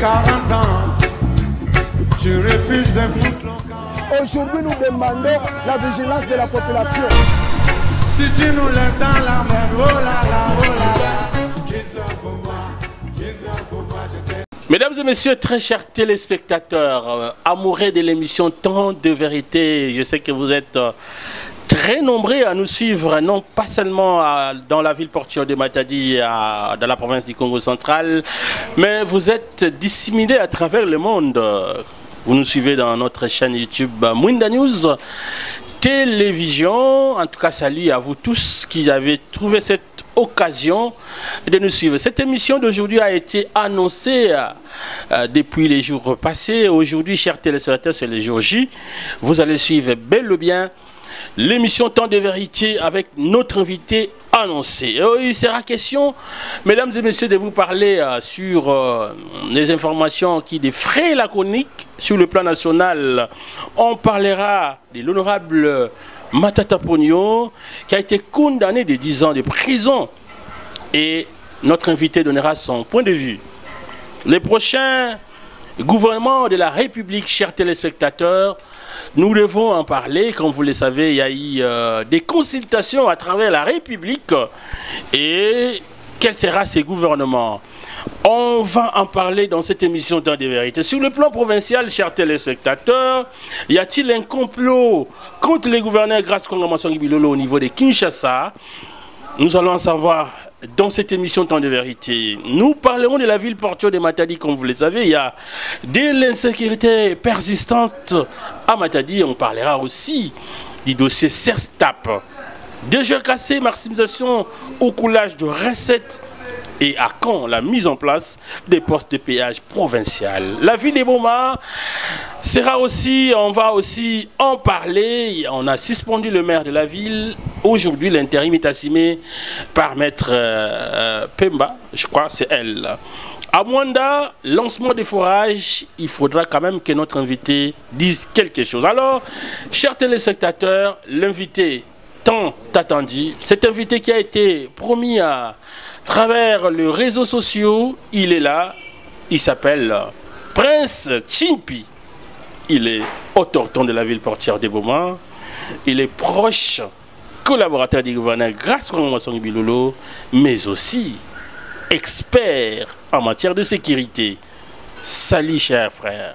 40 ans, tu refuses de foutre local. Aujourd'hui, nous demandons la vigilance de la population. Si tu nous laisses dans la merde, oh là là, oh là là, quitte le pouvoir, c'était... Mesdames et messieurs, très chers téléspectateurs, amoureux de l'émission Temps de vérité, je sais que vous êtes très nombreux à nous suivre, non pas seulement dans la ville portuaire de Matadi, dans la province du Congo central, mais vous êtes disséminés à travers le monde. Vous nous suivez dans notre chaîne YouTube Mwinda News Télévision. En tout cas, salut à vous tous qui avez trouvé cette occasion de nous suivre. Cette émission d'aujourd'hui a été annoncée depuis les jours passés. Aujourd'hui, chers téléspectateurs, c'est le jour J. Vous allez suivre bel ou bien l'émission Temps de vérité avec notre invité annoncé. Il sera question, mesdames et messieurs, de vous parler sur les informations qui défraient la chronique sur le plan national. On parlera de l'honorable Matata Ponyo, qui a été condamné de 10 ans de prison. Et notre invité donnera son point de vue. Les prochains gouvernements de la République, chers téléspectateurs, nous devons en parler. Comme vous le savez, il y a eu des consultations à travers la République. Et quel sera ce gouvernement? On va en parler dans cette émission Temps de vérité. Sur le plan provincial, chers téléspectateurs, y a-t-il un complot contre les gouverneurs Grace Kongo Bilolo au niveau de Kinshasa? Nous allons en savoir dans cette émission Temps de vérité. Nous parlerons de la ville portuaire de Matadi, comme vous le savez. Il y a de l'insécurité persistante à Matadi. On parlera aussi du dossier CERSTAP. Déjà cassé, maximisation au coulage de recettes. Et à quand la mise en place des postes de péage provincial? La ville de Boma sera aussi, on va aussi en parler. On a suspendu le maire de la ville. Aujourd'hui, l'intérim est assigné par maître Pemba, je crois c'est elle. À Mwanda, lancement des forages, il faudra quand même que notre invité dise quelque chose. Alors, chers téléspectateurs, l'invité tant attendu, cet invité qui a été promis à travers les réseaux sociaux, il est là, il s'appelle Prince Chimpi. Il est autochtone de la ville portuaire de Boma. Il est proche collaborateur du gouverneur Grace Kongo Bilolo, mais aussi expert en matière de sécurité. Salut cher frère.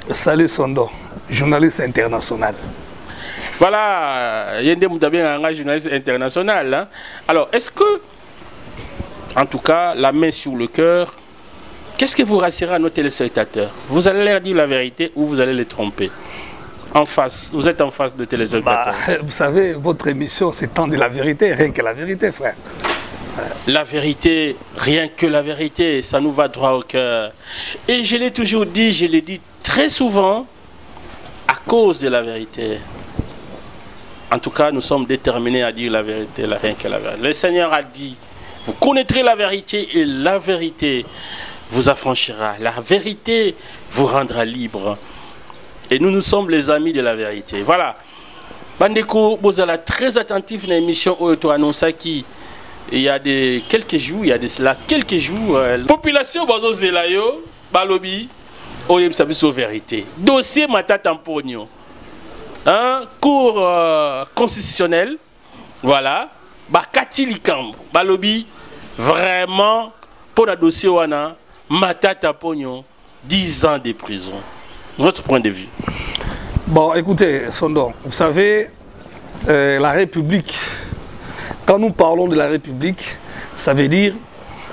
Salut Sondo, journaliste international. Voilà, Yende Moutabien, un journaliste international. Hein? Alors, est-ce que, en tout cas, la main sur le cœur, qu'est-ce que vous rassurez à nos téléspectateurs? Vous allez leur dire la vérité ou vous allez les tromper? En face, vous êtes en face de téléspectateurs. Vous savez, votre émission, c'est tant de la vérité, rien que la vérité, frère. La vérité, rien que la vérité, ça nous va droit au cœur. Et je l'ai toujours dit, je l'ai dit très souvent, à cause de la vérité. En tout cas, nous sommes déterminés à dire la vérité, rien que la vérité. Le Seigneur a dit, vous connaîtrez la vérité et la vérité vous affranchira. La vérité vous rendra libre. Et nous, nous sommes les amis de la vérité. Voilà. Bandeko, vous êtes très attentif à l'émission Oyoto Anonsaki. Il y a quelques jours, quelques jours, la population Bazo Zelayo, Balobi, Oyem Sabiso Vérité. Dossier Matata Ponyo. Cours constitutionnel. Voilà. Bakati Likambo. Balobi, vraiment, pour le dossier Wana, Matata Ponyo, 10 ans de prison. Votre point de vue? Bon, écoutez, Sondon, vous savez, la République, quand nous parlons de la République, ça veut dire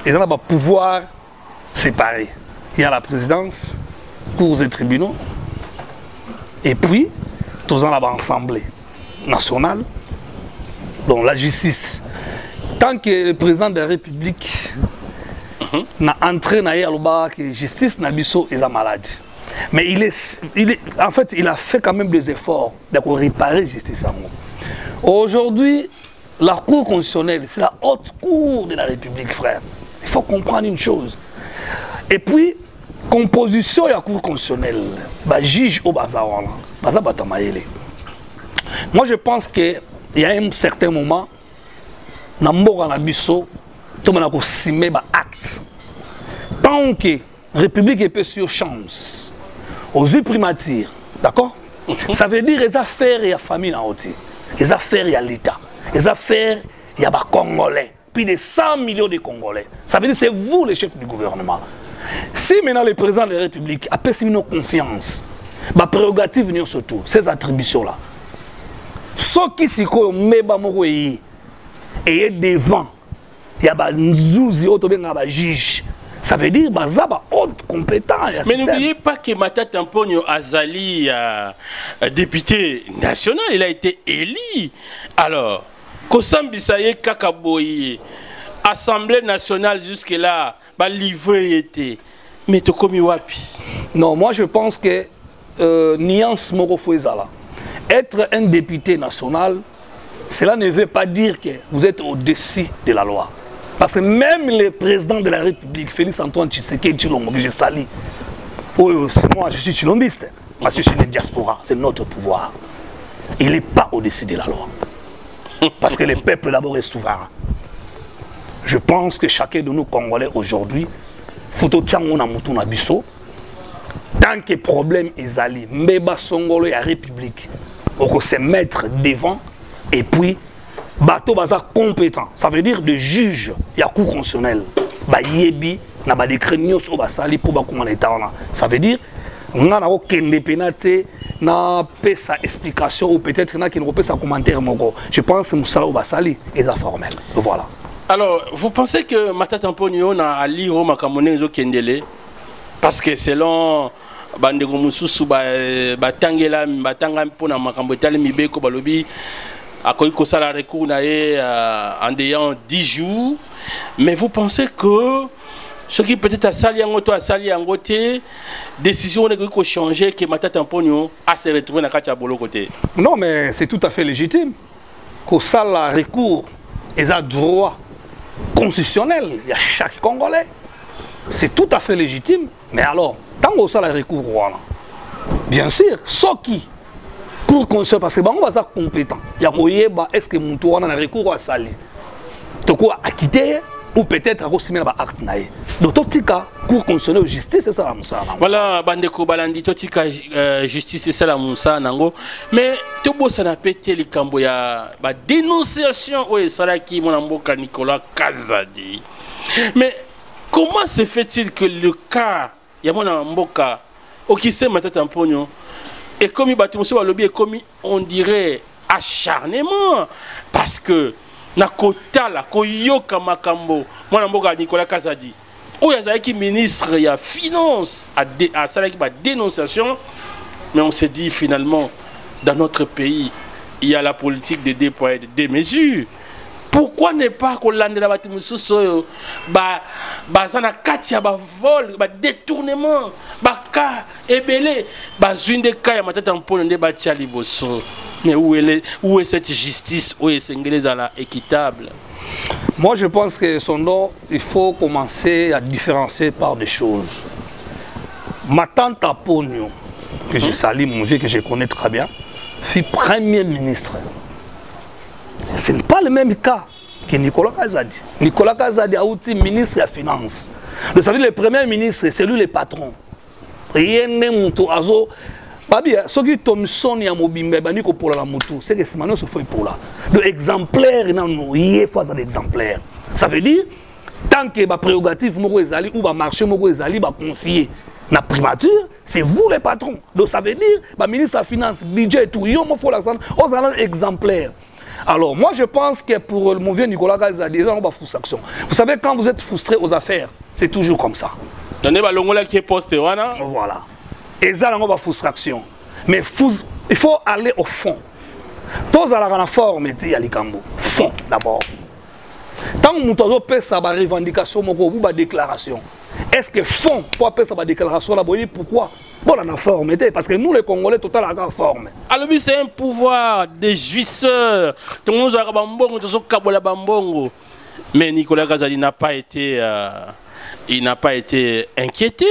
qu'ils ont un pouvoir séparé. Il y a la présidence, cours et tribunaux, et puis, tous en l'Assemblée nationale, donc la justice. Tant que le président de la République n'a entré dans la justice, n'a pas malade. Mais en fait, il a fait quand même des efforts pour réparer la justice. Aujourd'hui, la Cour constitutionnelle, c'est la haute cour de la République, frère. Il faut comprendre une chose. Et puis, composition de la Cour constitutionnelle, juge au Bazawana, moi, je pense qu'il y a un certain moment, dans le Nabiso, tout le monde a signé un acte. Tant que République est sur chance. Aux yeux primature, d'accord? Ça veut dire les affaires et la famille en ôté. Les affaires et l'État. Les affaires et les Congolais. Plus de 100 millions de Congolais. Ça veut dire que c'est vous les chefs du gouvernement. Si maintenant le président de la République a perçu nos confiance, ma prérogative n'est surtout ces attributions-là. Ce qui s'y colle, mais et devant, il y a un juge. Ça veut dire que ça va haute compétence. Mais n'oubliez pas que Matata Mponyo Azali, député national, il a été élu. Alors, Kosam Bissaye Kakaboye, Assemblée nationale jusque-là, livré était. Mais tu comme wapi? Non, moi je pense que nuance Moro Fouezala. Être un député national, cela ne veut pas dire que vous êtes au-dessus de la loi. Parce que même le président de la République, Félix Antoine Tshisekedi Tshilombo, que je salue, c'est moi, je suis chilombiste, parce que je suis une diaspora, c'est notre pouvoir. Il n'est pas au-dessus de la loi. Parce que le peuple d'abord est souverain. Je pense que chacun de nous Congolais aujourd'hui, photo tchango mutu na biso, tant que problème est allé, mbeba songolo et la République, on peut se mettre devant et puis bateau baza compétent. Ça veut dire de juge, il y a cour constitutionnel, ba yebi na ba décret nyos o basali pour ba comment l'état là. Ça veut dire on a aucune pénalité na sa explication ou peut-être na qui ne repère sa commentaire moko. Je pense que Moussala o basali est informel. Voilà. Alors, vous pensez que Matata Mponyo na ali ro makamone zo kendele parce que selon bandeko mususu batangela batanga mpona makambo etali mibeko balobi akoki kosala recours na ye en ayant 10 jours, mais vous pensez que ce qui peut-être a sali yango to a sali yango te décision ne ko changer que Matata Mponyo a se retrouver na kati ya bolo côté? Non, mais c'est tout à fait légitime que sala recours et a droit constitutionnel, il y a chaque Congolais. C'est tout à fait légitime, mais alors tant que ça la recours bien sûr, ce qui cour constitutionnel parce que on va être compétent. Il y a est-ce que mon tour a un recours à sali? De quoi acquitter ou peut-être à recevoir un acte naïe. Donc tout cas, cour constitutionnel justice c'est ça la moussa. Voilà, bandeko balandi tout cas justice c'est ça la moussa nango. Mais tout beau ça n'a pété les camboya ba dénonciation oui ça là qui mon amboka Nicolas Kazadi. Mais comment se fait-il que le cas ya mon amboka okise Matata Mponyo et comme il lobby est commis, on dirait acharnement parce que na kota la koyoka makambo mwana mboka Nicolas Kazadi ou yazaki ministre ya finance à salaki ba dénonciation, mais on s'est dit finalement dans notre pays il y a la politique de déployer des mesures. Pourquoi ne pas qu'on lande la bâtiment sous bazana katia ba vol ba détournement ba ka ebele ba zunde ka ya Matata Mponyo nde ba tia liboso? Mais où est cette justice, où est cette à équitable? Moi je pense que son nom il faut commencer à différencier par des choses. Matata Mponyo que je salue mon vieux que je connais très bien fut premier ministre. Ce n'est pas le même cas que Nicolas Kazadi. Nicolas Kazadi a été ministre de la Finance. Vous savez, le premier ministre, c'est lui le patron. Rien n'est mouton. Ce qui tombe son ya mobimbe baniko pour la moto, c'est que c'est maintenant se fait pour là. Le exemplaire non y est face à l'exemplaire. Ça veut dire tant que ba prérogative moko ezali ou ba marché moko ezali ba confier na primature, c'est vous les patrons. Donc ça veut dire ba ministre de la Finance, budget et tout, yo mo faut l'accent aux allant exemplaire. Alors, moi, je pense que pour mon vieux Nicolas Kazadi, il y a une frustration. Vous savez, quand vous êtes frustré aux affaires, c'est toujours comme ça. Voilà. Et ça, il y a une frustration. Mais il faut aller au fond. Tous à la forme, il y a fond d'abord. Tant que vous avez sa revendication, vous avez déclaration. Est-ce que fond pour faire sa déclaration, pourquoi? Bon, on a forme, parce que nous les Congolais, total à la forme. Alors, c'est un pouvoir des jouisseurs. Tout le monde a bambongo, tout le monde bambongo. Mais Nicolas Kazadi n'a pas été, il n'a pas été inquiété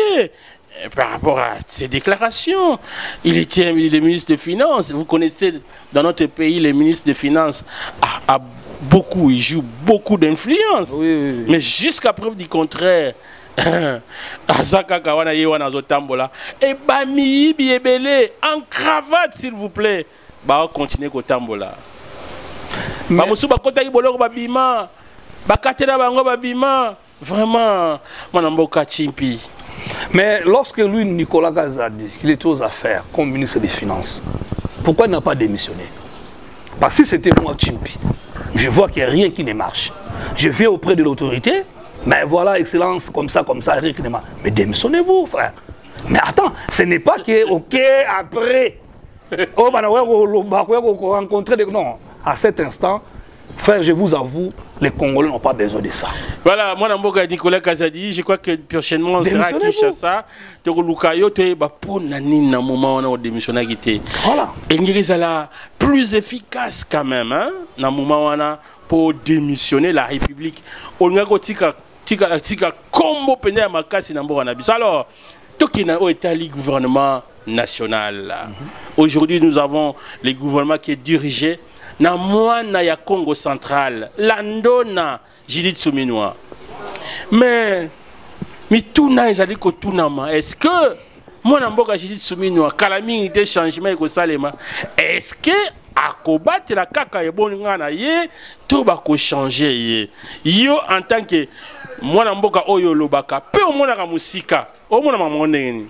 par rapport à ces déclarations. Il est ministre des Finances. Vous connaissez dans notre pays les ministres des Finances beaucoup, ils jouent beaucoup d'influence. Oui. Mais jusqu'à preuve du contraire, Azaka kawana yewana zotambola. Et bami biebele en cravate s'il vous plaît. Ba continuer ko tambola. Ba musu ba kota ibolo ba bima. Ba katela bango ba bima. Vraiment manamboka chimpi. Mais lorsque lui, Nicolas Gaza, dit qu'il était aux affaires comme ministre des Finances, pourquoi il n'a pas démissionné? Parce que si c'était moi, Chimpi, je vois qu'il n'y a rien qui ne marche. Je vais auprès de l'autorité, mais voilà, excellence, comme ça, rien qui ne marche. Mais démissionnez-vous, frère. Mais attends, ce n'est pas que, ok, après, oh, rencontrer des... Non, à cet instant, frère, je vous avoue, les Congolais n'ont pas besoin de ça. Voilà, moi, Namboka Nicolas Kazadi, je crois que prochainement, on sera à Kinshasa. Donc, Lukayo, tu es pour Nani, dans le moment où on a démissionné. Voilà. Et Ngirizala, plus efficace quand même, hein, dans le moment où on a pour démissionner la République. On a tika combo pende à Makasi Namboka Nabis. Alors, tout qui est le gouvernement national. Aujourd'hui, nous avons le gouvernement qui est dirigé. Na mwana ya Congo central, landona Judith Suminwa. Mais mituna ezali ko tunama. Est-ce que mwana mboka Judith Suminwa kalami ite changement ko salema? Est-ce que akobate la kaka ebonga na ye to ba ko changer ye? Yo en tant que mwana mboka oyo lobaka, pe o mwana ka musika, o mwana mamoneni.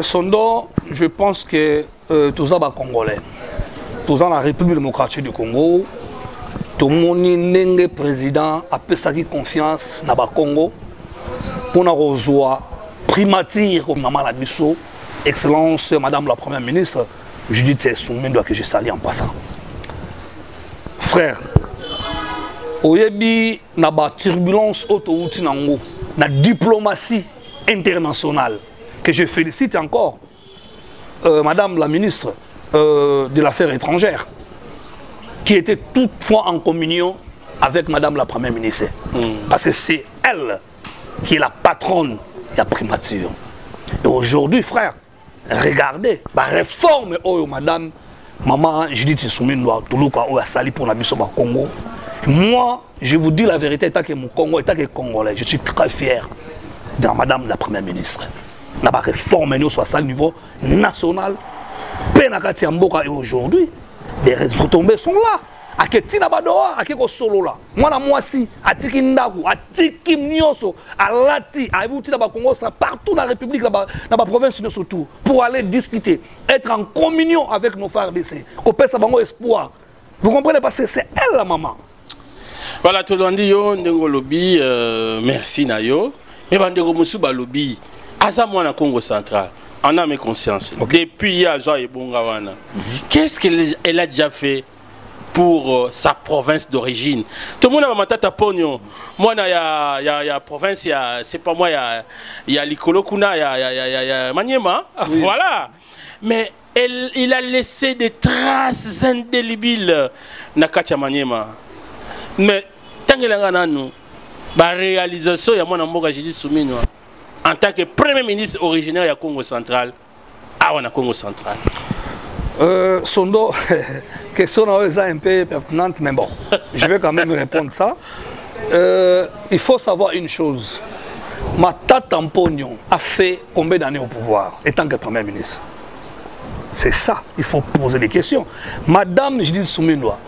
Sondo, je pense que tous les Congolais, tous dans la République démocratique du Congo, tout le monde est président a fait confiance dans le Congo pour nous rejoindre primature comme maman la biso, excellence madame la première ministre, Judith Suminwa que je salue en passant. Frère, oyebi na ba turbulence autouti nango, na diplomatie internationale que je félicite encore madame la ministre de l'affaires étrangères, qui était toutefois en communion avec madame la première ministre. Parce que c'est elle qui est la patronne de la primature. Et aujourd'hui, frère, regardez, la réforme oh madame, maman Judith Suminwa, Toulouka, oh sali pour la mission au Congo. Moi, je vous dis la vérité, étant que mon Congo, étant que Congolais, je suis très fier de madame la première ministre. La réforme nous soit à niveau national. Et aujourd'hui, les retombées sont là. A keti na badoa, a keko solo là. Moi na moi si, a tiki ndaku, a tiki mnyoso, a lati, a ebouti na ba Congo, partout dans la République, dans la province de surtout, pour aller discuter, être en communion avec nos frères d'essai. Au père Sabango espoir. Vous comprenez parce que c'est elle la maman. Voilà, tout le monde dit yo ndego lobby, merci na yo. Mais bandego musuba lobby, aza moi na Congo central. En âme et conscience. Okay. Depuis Aja et Bongawana, qu'est-ce qu'elle a déjà fait pour sa province d'origine? Tout le monde a matata pognon. Moi, il y a province, c'est pas moi, il y a Likolo Kuna, il y a Maniema. Oui. Voilà. Mais il a laissé des traces indélébiles na Katia Maniema. Mais tant que la réalisation, il y a mon amour à Judith Suminwa. En tant que Premier ministre originaire du Congo central, on a Congo central. Sondo, question est un peu pertinente, mais bon, je vais quand même répondre ça. Il faut savoir une chose. Ma tante Tampognon a fait combien d'années au pouvoir, étant que Premier ministre? C'est ça, il faut poser des questions. Madame Judith Suminwa,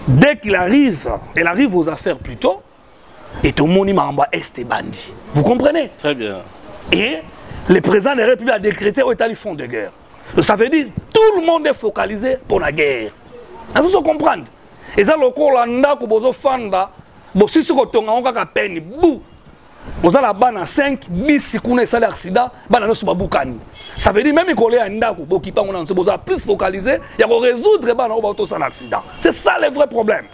dès qu'il arrive, elle arrive aux affaires plutôt, et tout le monde est bandit. Vous comprenez? Très bien. Et le président de la République a décrété au État du fond de guerre. Donc ça veut dire que tout le monde est focalisé pour la guerre. Vous faut comprendre. Et ça, le corps là, que vous fanda, vous si vous avez un peine, vous avez la banne à 5, bis si vous avez un accident, ça veut dire même que vous avez plus focalisé, il faut résoudre l'accident. C'est ça le vrai problème.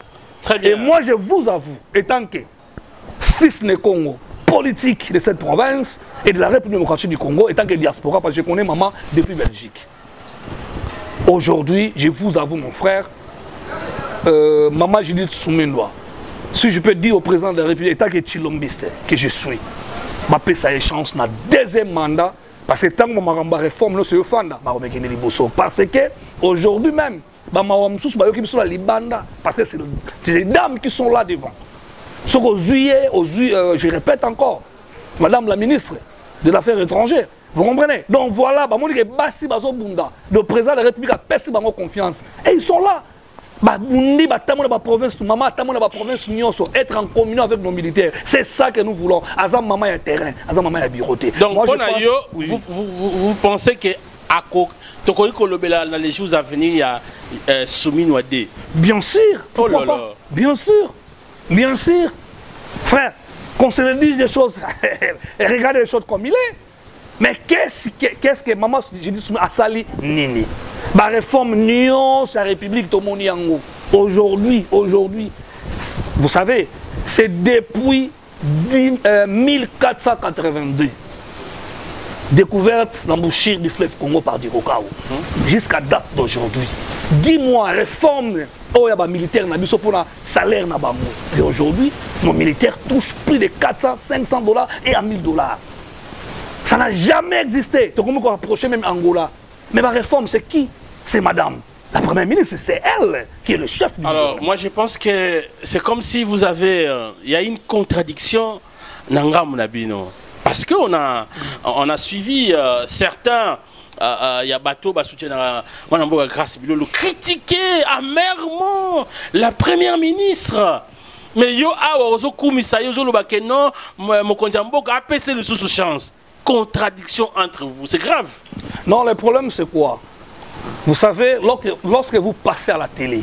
Très bien. Et moi, je vous avoue, étant que fils de Congo, politique de cette province et de la République démocratique du Congo, étant que diaspora, parce que je connais maman depuis Belgique. Aujourd'hui, je vous avoue, mon frère, maman Judith Suminwa, si je peux dire au président de la République, étant que Chilombiste, que je suis, je vais sa chance dans le deuxième mandat, parce que tant que je réforme, nous sommes fans, parce que aujourd'hui même, parce que c'est les dames qui sont là devant. Ce qu'aux juillet, je répète encore, Madame la ministre de l'Affaires étrangères, vous comprenez? Donc voilà, le président de la République a perçu confiance. Et ils sont là. Province, être en communion avec nos militaires. C'est ça que nous voulons. Azam maman y a terrain, Azam maman y a bureauté. Donc, moi, vous pensez que dans les jours à venir, il y a Soumi Noadé? Bien sûr. Oh là là. Bien sûr. Bien sûr. Frère, qu'on se le dise des choses, regardez les choses comme il est. Mais qu'est-ce que maman, je dis, Asali Nini? La réforme Nyon, la République Tomoniango. Aujourd'hui, vous savez, c'est depuis 1482. Découverte l'embouchure du fleuve Congo par Dirokao. Jusqu'à date d'aujourd'hui. 10 mois, réforme militaire pour un salaire. Et aujourd'hui, nos militaires touchent plus de 400, 500 $ et à 1000 $. Ça n'a jamais existé. Donc, on peut rapprocher même Angola. Mais la réforme, c'est qui? C'est madame. La première ministre, c'est elle qui est le chef du gouvernement. Alors, moi, je pense que c'est comme si vous avez... Il y a une contradiction dans Nabino. Parce qu'on a suivi certains... Il y a Bateau, grâce Bilolo, critiquer amèrement la première ministre. Mais yo a ozo kumisa yo lo bakeno mo konjambo a pc le sous chance. Contradiction entre vous, c'est grave. Non, le problème c'est quoi? Vous savez, lorsque vous passez à la télé,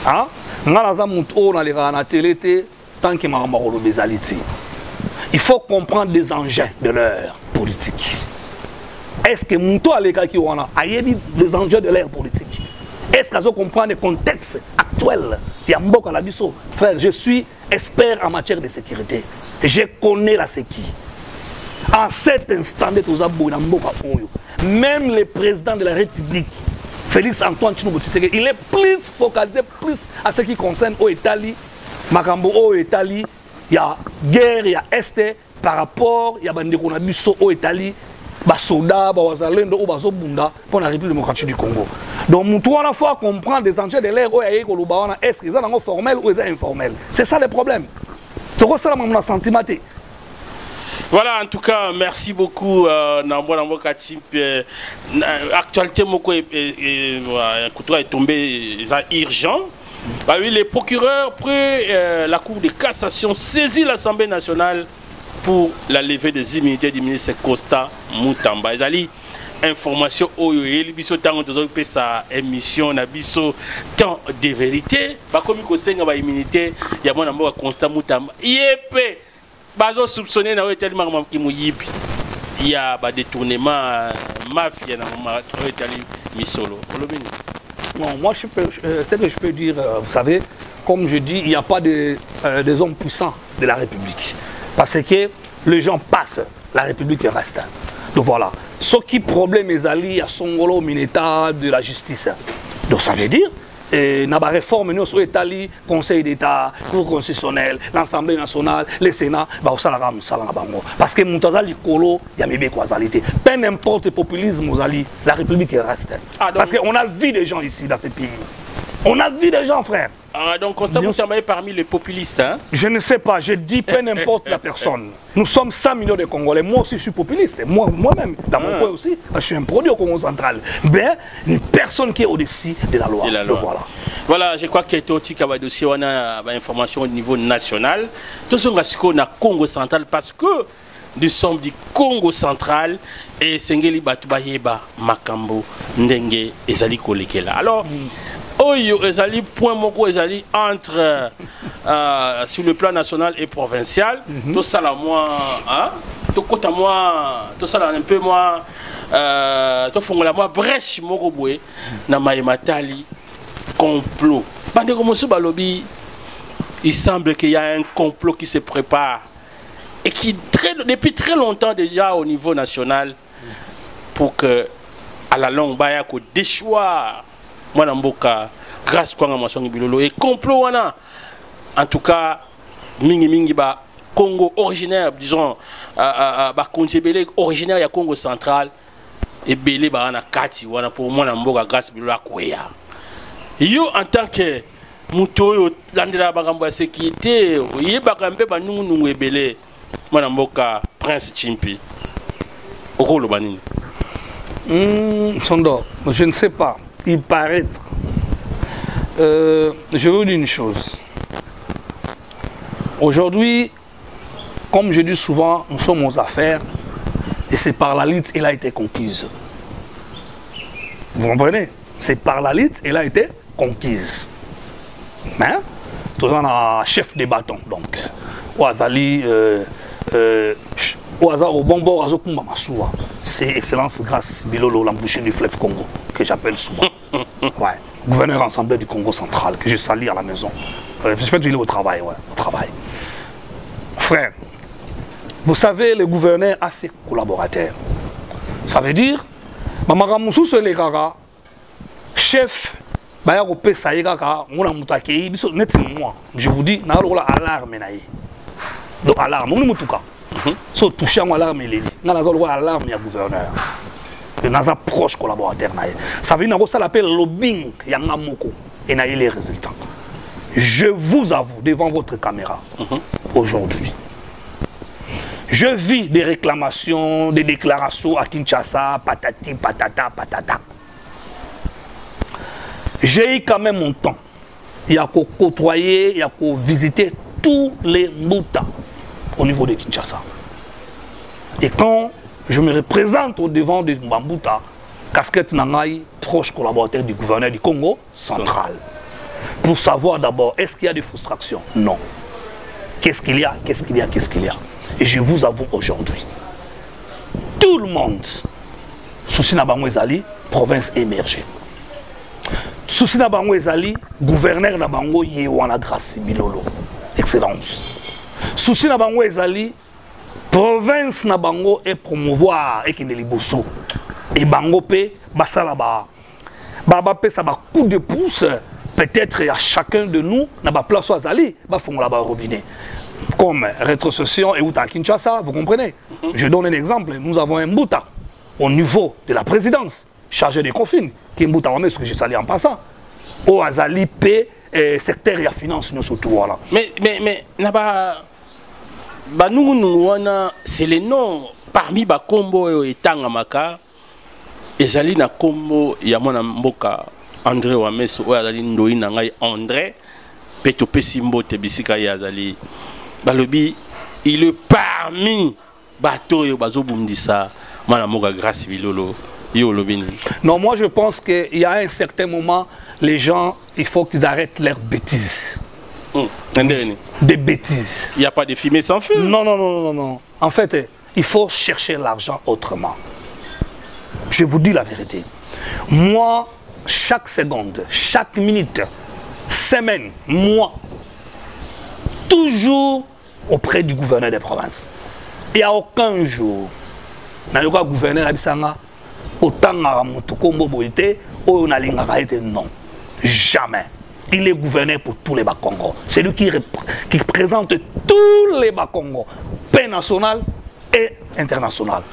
hein, il faut comprendre les enjeux de l'ère politique. Est-ce que Mouto a les enjeux de l'ère politique? Est-ce qu'on comprend le contexte actuel? Frère, je suis expert en matière de sécurité. Je connais la sécurité. En cet instant, même le président de la République, Félix Antoine Tshilombo Tshisekedi, il est plus focalisé à ce qui concerne l'Italie, Makambo l'Italie, il y a guerre, il y a Est par rapport, il y a Bandekunabiso l'Italie, Basoda, Bawazalendo, Bazobunda pour la République démocratique du Congo. Donc, nous devons à la fois comprendre des enjeux de l'ère est-ce qu'ils sont formels ou informels. C'est ça le problème. C'est ça le sentiment. Voilà, en tout cas, merci beaucoup. Actualité, est tombé urgent. Bah oui, les procureurs, après la Cour de cassation, saisit l'Assemblée nationale pour la levée des immunités du ministre Costa Moutamba. Ils allaient information oyo et biso tango tozo pesa émission na biso temps de vérité. Ba komi ko senga ba immunité ya mwana mboka Costa Moutamba. Yepé bazo soupçonner na tellement ki muyibi. Il y a ba détournement mafia na tali misolo. Non, moi ce que je peux dire, vous savez, comme je dis, il n'y a pas des hommes puissants de la République. Parce que les gens passent, la République reste. Donc voilà. Ce qui problème est allié à Songolo, Mineta, de la justice. Donc ça veut dire, n'a pas réforme, nous sommes Italie, Conseil d'État, Cour constitutionnelle, l'Assemblée nationale, le Sénat, parce que Moutazali Kolo, il y a mes qualité. Peu importe le populisme, la République reste. Parce qu'on a vu des gens ici dans ce pays. On a vu des gens, frère. Ah, donc Constant Moutamba est parmi les populistes, hein? Je ne sais pas, je dis peu n'importe la personne. Nous sommes 100 millions de Congolais. Moi aussi, je suis populiste. Moi-même, dans mon coin aussi, je suis un produit au Congo central. Mais une personne qui est au-dessus de la loi. Donc, voilà. Voilà, je crois qu'il y a aussi un dossier, on a une information au niveau national. Tout ce qu'on a Congo central parce que nous sommes du Congo central et Sengeli Batubayeba, Makambo, Ndenge et Zali Kolekela. Alors, Oyo ezali point moko ezali entre sur le plan national et provincial. Tout ça là moi, hein? Tout côté moi, tout ça là un peu moi, tout fongola moi brèche moko boé na Maïmatali complot. Pendant que monsieur Balobi, il semble qu'il y a un complot qui se prépare et qui depuis très longtemps déjà au niveau national pour que à la longue baya ko déchoir Mwana mboka grâce kwa ngamashongi bilolo et complot wana en tout cas mingi ba Congo originaire disons ba Konjebele originaire ya Congo central et belé ba na kati wana pour Mwana mboka grâce bilolo akoya yo en tant que muto landela bakambo ya sécurité yebaka mpe banungunungu ebele mwana mboka Prince Chimpi okoloba nini? Sondor, je ne sais pas, il paraît. Je vais vous dire une chose. Aujourd'hui, comme je dis souvent, nous sommes aux affaires et c'est par la lutte qu'elle a été conquise. Vous comprenez? C'est par la lutte qu'elle a été conquise. Mais, tout ça, on a chef des bâtons. Donc, Ouazali, au bon bord, c'est Excellence Grâce Bilolo, l'embouchure du fleuve Congo, que j'appelle souvent. Ouais. Gouverneur assemblée du Congo central, que je salue à la maison. J'espère qu'il est au travail, ouais, au travail. Frère, vous savez, le gouverneur a ses collaborateurs. Ça veut dire, Mamara Moussou se les gaga, chef, Baya Ropé Saïgaga, on a moutakei, moi, je vous dis, n'a pas alarme. Donc, alarme, on est moutouka. So touché à l'alarme, il est dit, n'a pas alarme, il y a gouverneur. Et n'a pas proche collaborateur. Ça veut dire que ça l'appelle lobbying, il y a un moko, et n'a pas les résultats. Je vous avoue, devant votre caméra, aujourd'hui, je vis des réclamations, des déclarations à Kinshasa, patati, patata, patata. J'ai eu quand même mon temps. Il y a qu'à côtoyer, il y a qu'à visiter tous les Mbouta au niveau de Kinshasa. Et quand je me représente au devant de Mbouta, casquette Nangaï, proche collaborateur du gouverneur du Congo central, pour savoir d'abord, est-ce qu'il y a des frustrations? Non. Qu'est-ce qu'il y a? Qu'est-ce qu'il y a? Qu'est-ce qu'il y a? Et je vous avoue aujourd'hui, tout le monde, souci Nabango Ezali, province émergée. Souci Nabango Ezali, gouverneur Nabango Yewana Grâce Bilolo, Excellence. Souci Nabango Ezali, province Nabango et promouvoir et Kendeli Bosso. Et Bango P, Basala Ba. Baba P, ça va coup de pouce. Peut-être à chacun de nous, n'a pas place à Zali, bah font là-bas au robinet. Comme rétrocession et à Kinshasa, vous comprenez? Je donne un exemple. Nous avons un Mbouta au niveau de la présidence, chargé des confines, qui est Mbouta, ce que j'ai salé en passant. Au Azali P, secteur et la finance, nous sommes tous là. Mais, c'est les noms parmi les Kombo et Tangamaka, et Zali na Kombo, Yamona Mboka. André Wameso, André, Petopé Simbo, Tebisika Yazali. Balobi, il est parmi Bato et Bazo Bundisa, Manamoga Grâce Bilolo, Yolobini. Non, moi je pense qu'il y a un certain moment, les gens, il faut qu'ils arrêtent leurs bêtises. Des bêtises. Il n'y a pas de fumée sans feu? Non, non, non, non, non. En fait, il faut chercher l'argent autrement. Je vous dis la vérité. Moi, chaque seconde, chaque minute, semaine, mois, toujours auprès du gouverneur des provinces. Il n'y a aucun jour, le gouverneur Abissanga, autant non, jamais. Il est gouverneur pour tous les Bas-Congo. C'est lui qui représente tous les Bas-Congo, paix nationale et internationale.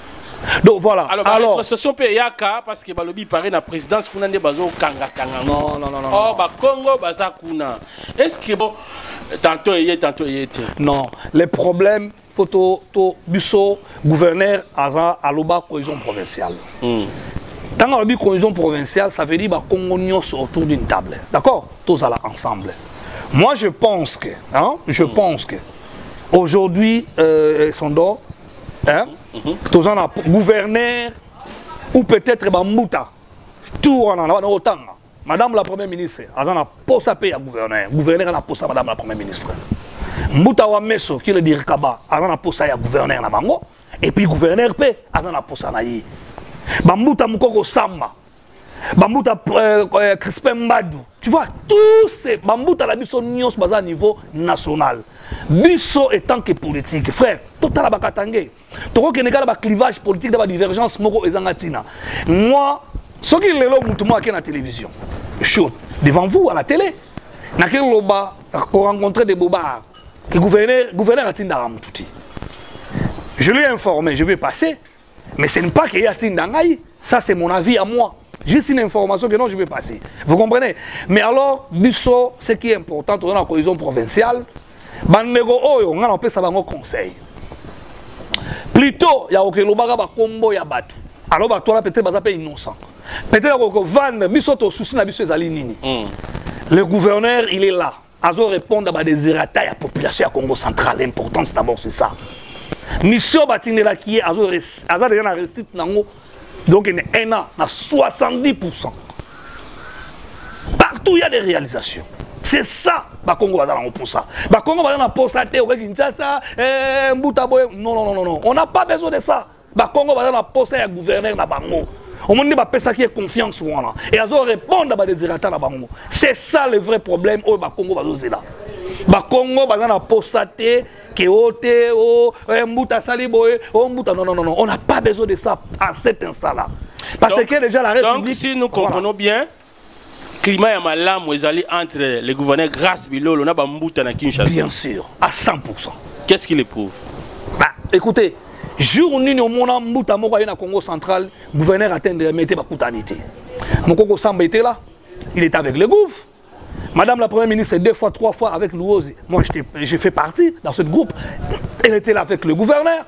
Donc voilà. Alors, rétrocession Yaka parce que Balobi paraît la présidence pour n'aller bazo kanga. Non, non, non, non. Oh, bah Congo baza kuna. Est-ce que bon, tantôt il était. Non, les problèmes, photo, busso, gouverneur, Aza, Aloba, cohésion provinciale. Tant qu'on dit cohésion provinciale, ça veut dire que Congo nyos autour d'une table. D'accord? Tous allons ensemble. Moi, je pense que, aujourd'hui, Sondor, hein? Tous en gouverneur ou peut-être Bambouta. Tout en a autant. Madame la Première ministre, elle a posé à payer à gouverneur. Gouverneur a posé à Madame la Première ministre. Mbouta Wameso, qui est le Dirkaba, elle a posé à gouverneur na bango. Et puis gouverneur P, elle a posé à Naï. Bambouta Moukoko Samba. Bambouta Crispin Mbadou. Tu vois, tous ces Bambouta la biso nyos à niveau national. Biso étant que politique, frère, tout à la bakatangé. Toko Kenegal ba clivage politique, ba divergence moko ezangatina. Moi, ce qui est là mutumo à la télévision. Je suis devant vous à la télé. Na quel loba pour rencontrer des bobards. Que gouverneur atinda ramtuti. Je lui ai informé, je vais passer. Mais ce n'est pas qu'il y a Tindangaï, ça c'est mon avis à moi. Juste une information que non, je vais passer. Vous comprenez? Mais alors, Bisso, ce qui est important dans la cohésion provinciale, on a appelé ça un conseil. Plutôt, il y a aucun combo, il y a battu. Alors, toi, peut-être, tu es innocent. Peut-être que vendre, Bisso, tu souci, le gouverneur, il est là. Azo répondre à des errata à la population Congo central. L'important, d'abord, c'est ça. Mission Batinela qui est Azo déjà la réussite, donc il y a un an, à 70%. Partout, il y a des réalisations. C'est ça, Congo va pour ça. Congo va pour ça, non. On n'a pas besoin de ça. Congo va pour ça, il y a gouverneur na bango. On m'a dit que ça qui est confiance sur moi. Et elles ont répondu à des errata na bango. C'est ça le vrai problème au Congo va là. Congo va posaté que non, on n'a pas besoin de ça à cet instant-là. Parce que déjà la République. Donc si nous comprenons bien, climat est mal entre les gouverneurs grâce Bilolo, on a Bambouta na Kinshasa. Bien sûr, à 100%. Qu'est-ce qui l'éprouve? Écoutez, jour où nous avons Mbouta na Congo central, le gouverneur a atteint de mettre Bakoutanité. Mon Congo Samba était là, il était avec le gouvernement. Madame la Première ministre, 2 fois, 3 fois avec Louosi. Moi, j'ai fait partie dans ce groupe. Elle était là avec le gouverneur.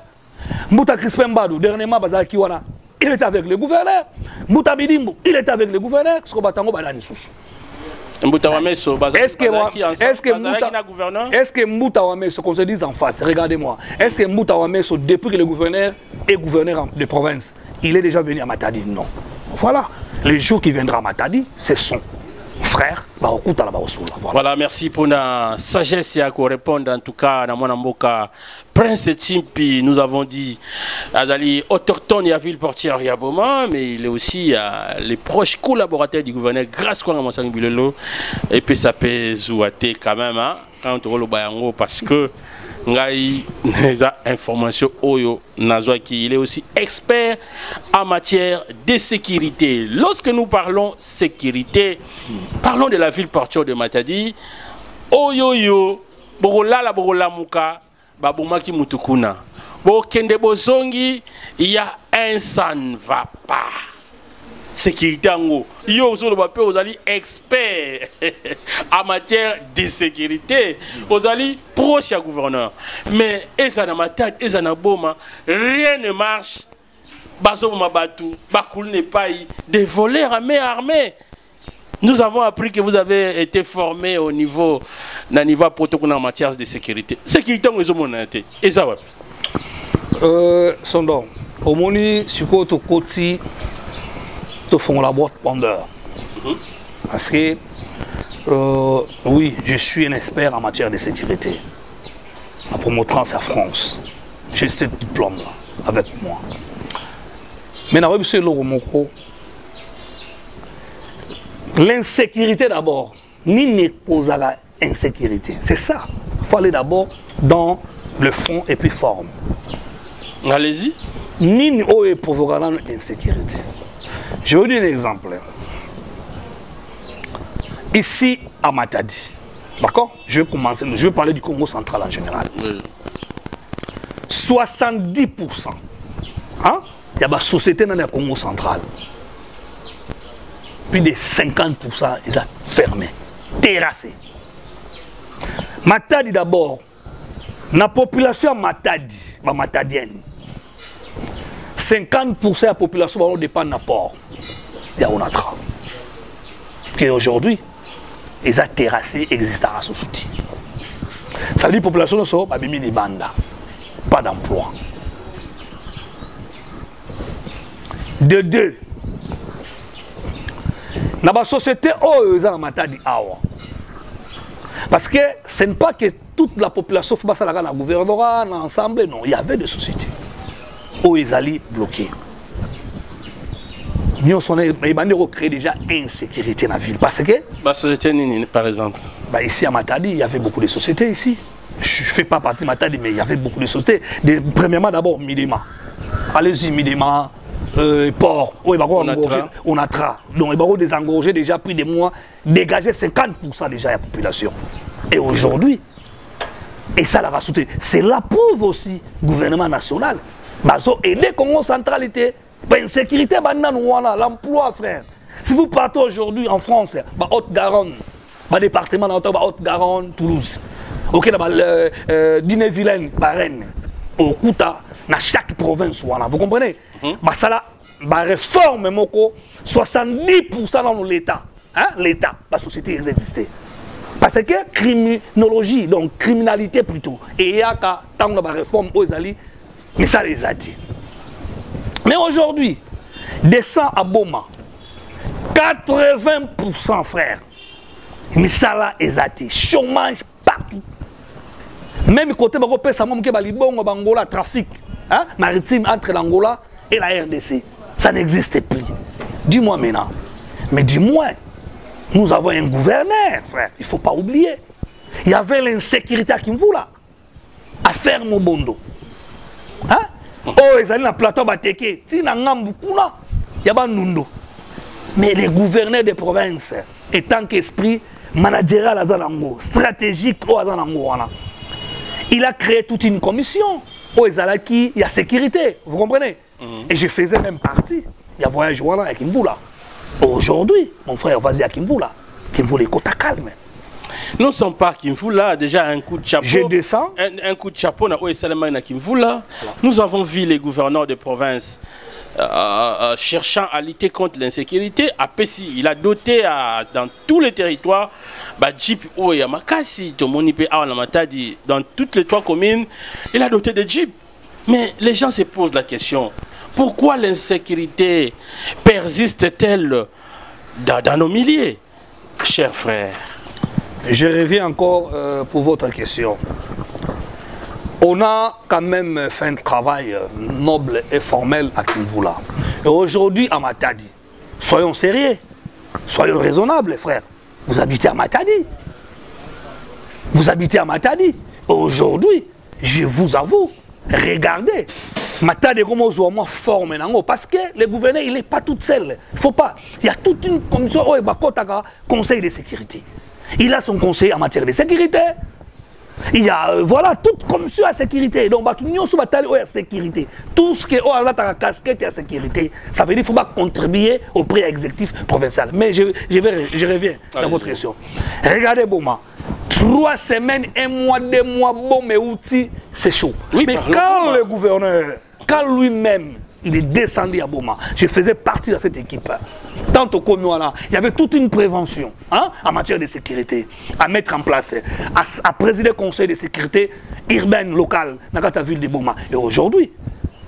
Mbouta Crispin Badou, dernièrement, Bazakiwana, il était avec le gouverneur. Mbouta Bidimbo, il était avec le gouverneur. Est-ce que Mbouta Wameso, qu'on se dise en face, regardez-moi, est-ce que Mbouta Wameso, depuis que le gouverneur est gouverneur de province, il est déjà venu à Matadi? Non. Voilà. Le jour qu'il viendra à Matadi, c'est son frère. Voilà, merci pour la sagesse et à répondre. En tout cas, dans mon amboka, Prince Timpi, nous avons dit, Azali autochtone, il y a ville portière Yaboma, mais il est aussi les proches collaborateurs du gouverneur, grâce à Monsang Bilolo, et puis ça peut zouater quand même, hein, quand on le bayango, parce que Ngai information Oyo Nazwaki, il est aussi expert en matière de sécurité. Lorsque nous parlons sécurité, parlons de la ville portuaire de Matadi. Oyoyo, Borola la Borola Muka, Babumaki Mutukuna. Bokende Bozongi, il y a un ça ne va pas. Sécurité en haut. Yo, vous allez expert en matière de sécurité. Vous allez proche à gouverneur. Mais, ça n'a pas rien ne marche. Bazo Mabatou, Bakoul n'est pas des voleurs à main armée. Nous avons appris que vous avez été formé au niveau protocole en matière de sécurité. Sécurité, nous avons été. Et ça, Sondon, au moni, sur côté. Te font la boîte pendeur. Parce que, oui, je suis un expert en matière de sécurité. Pour mon trans à France, j'ai ce diplôme-là avec moi. Mais dans le l'insécurité d'abord, ni ne cause la insécurité. C'est ça. Il faut aller d'abord dans le fond et puis forme. Allez-y. Ni ne provoquera l'insécurité. Je vais vous donner un exemple. Ici, à Matadi, d'accord? Je vais commencer, je vais parler du Congo central en général. Oui. 70%, hein? Il y a des sociétés dans le Congo central. Plus de 50%, ils sont fermés, terrassés. Matadi d'abord, la population Matadi, la matadienne, 50% de la population dépend de l'apport. Il y a Onatra. Et aujourd'hui, ils ont terrassé existent à ce soutien. Ça veut dire que la population sont pas des bandes, pas d'emploi. De deux, dans la société, ils ont Matadi awa. Parce que ce n'est pas que toute la population fait ça dans le gouvernorat, dans l'ensemble, non, il y avait des sociétés. Où ils allaient bloquer. Nous avons créé déjà insécurité dans la ville. Parce que. Par exemple. Ici à Matadi, il y avait beaucoup de sociétés ici. Je ne fais pas partie de Matadi, mais il y avait beaucoup de sociétés. Premièrement, d'abord, Midema. Allez-y, Midema, Port. On a tra. Donc, il y a désengorgé déjà plus de mois, dégager 50% déjà de la population. Et aujourd'hui, et ça l'a rajouté. C'est la prouve aussi, gouvernement national. Bazo aider Congo centralité, l'insécurité, l'emploi, frère. Si vous partez aujourd'hui en France, Haute-Garonne, département Haute-Garonne, Toulouse, ok, Diné-Vilaine, Rennes, au Kouta, dans chaque province, vous comprenez? Ça la réforme, 70% dans l'État, l'État, la société existait. Parce que criminologie, donc criminalité plutôt, et il y a tant de réformes aux alliés, mais ça les a dit. Mais aujourd'hui, descend à Boma, 80% frère, mais ça là les a dit, chômage partout. Même côté Angola, trafic maritime entre l'Angola et la RDC, ça n'existe plus. Dis-moi maintenant, mais dis-moi. Nous avons un gouverneur, frère, il ne faut pas oublier. Il y avait l'insécurité à Kimvula, à faire Mobondo. Oh, ils allaient dans le plateau Bateke, il y a Nundo. Mais les gouverneurs des provinces, étant qu'esprit managérial à Zanango, stratégique au Zanango, il a créé toute une commission. Oh, il y a sécurité, vous comprenez? Et je faisais même partie. Il y a voyage avec Kimvula. Aujourd'hui, mon frère, vas-y à Kimvula. Kimvula est côté calme. Nous ne sommes pas à Kimvula, déjà un coup de chapeau. Je descends. Un coup de chapeau à Kimvula. Nous avons vu les gouverneurs de province cherchant à lutter contre l'insécurité. À Pessi, il a doté dans tous les territoires, Jeep Oyamakasi, dans toutes les 3 communes, il a doté de Jeep. Mais les gens se posent la question. Pourquoi l'insécurité persiste-t-elle dans nos milliers, chers frères? Je reviens encore pour votre question. On a quand même fait un travail noble et formel à Kimvula. Et aujourd'hui, à Matadi, soyons sérieux, soyons raisonnables, frères. Vous habitez à Matadi. Vous habitez à Matadi. Aujourd'hui, je vous avoue, regardez. Matadi comment on forme parce que le gouverneur il n'est pas tout seul. Il faut pas. Il y a toute une commission conseil de sécurité. Il a son conseil en matière de sécurité. Il y a voilà toute commission à sécurité. Donc nous sommes à sécurité. Tout ce qui est la casquette à sécurité, ça veut dire qu'il faut pas contribuer au prix exécutif provincial. Mais je reviens dans votre question. Regardez Boma. 3 semaines, 1 mois, 2 mois, bon, mais outils, c'est chaud. Oui, mais quand le gouverneur, quand lui-même, il est descendu à Boma, je faisais partie de cette équipe. Tant au Konoala, il y avait toute une prévention en matière de sécurité à mettre en place, à présider le conseil de sécurité urbaine locale dans la ville de Boma. Et aujourd'hui,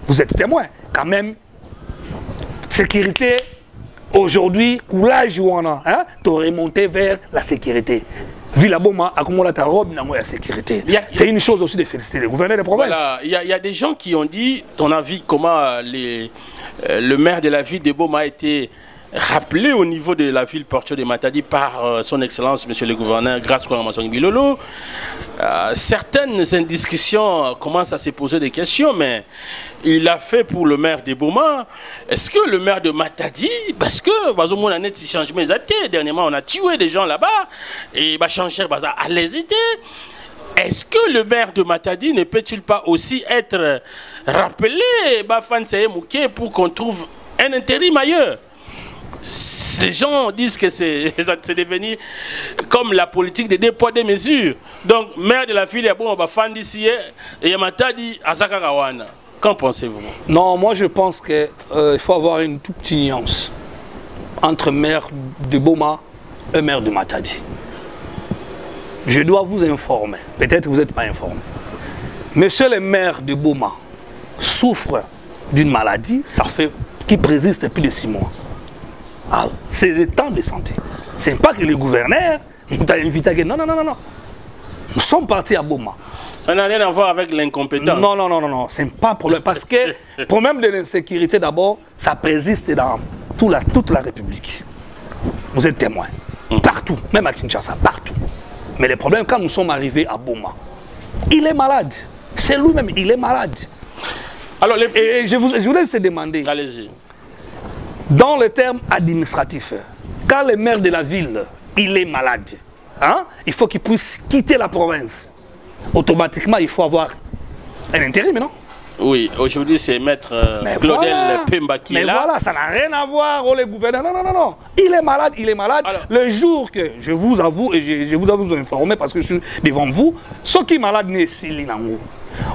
vous êtes témoin, quand même, sécurité, aujourd'hui, coulage ou on a, remonté vers la sécurité. Villa Boma a comment la robe dans la sécurité. C'est une chose aussi de féliciter les gouverneurs de province. Voilà, il y a des gens qui ont dit, ton avis, comment le maire de la ville de Boma a été rappelé au niveau de la ville portuaire de Matadi par son excellence, monsieur le gouverneur, grâce à Masson Bilolo. Certaines indiscrétions commencent à se poser des questions, mais il a fait pour le maire de Boma. Est-ce que le maire de Matadi, parce que dernièrement on a tué des gens là-bas, et changer à l'hésiter. Est-ce que le maire de Matadi ne peut-il pas aussi être rappelé pour qu'on trouve un intérim ailleurs? Les gens disent que c'est devenu comme la politique des 2 poids 2 mesures. Donc, maire de la ville, bon, on va faire d'ici et Matadi à Zakarawana. Qu'en pensez-vous? Non, moi je pense qu'il faut avoir une toute petite nuance entre maire de Boma et maire de Matadi. Je dois vous informer, peut-être que vous n'êtes pas informé. Monsieur le maire de Boma souffre d'une maladie, qui persiste depuis de 6 mois. C'est le temps de santé. Ce n'est pas que le gouverneur nous a invité à... Non. Nous sommes partis à Boma. Ça n'a rien à voir avec l'incompétence. Non. Ce n'est pas un problème. Parce que le problème de l'insécurité, d'abord, ça persiste dans toute la République. Vous êtes témoins. Partout. Même à Kinshasa, partout. Mais le problème, quand nous sommes arrivés à Boma, il est malade. C'est lui-même, il est malade. Alors, et je voulais se demander... Allez-y. Dans le terme administratif, quand le maire de la ville, il est malade, il faut qu'il puisse quitter la province. Automatiquement, il faut avoir un intérim, non? Oui, aujourd'hui c'est maître Claudel Pemba qui est là. Mais voilà, ça n'a rien à voir, oh, les gouverneurs. Non, non, non, non. Il est malade, il est malade. Alors, le jour que, je vous avoue, et je vous dois vous informer parce que je suis devant vous, ceux qui sont malades,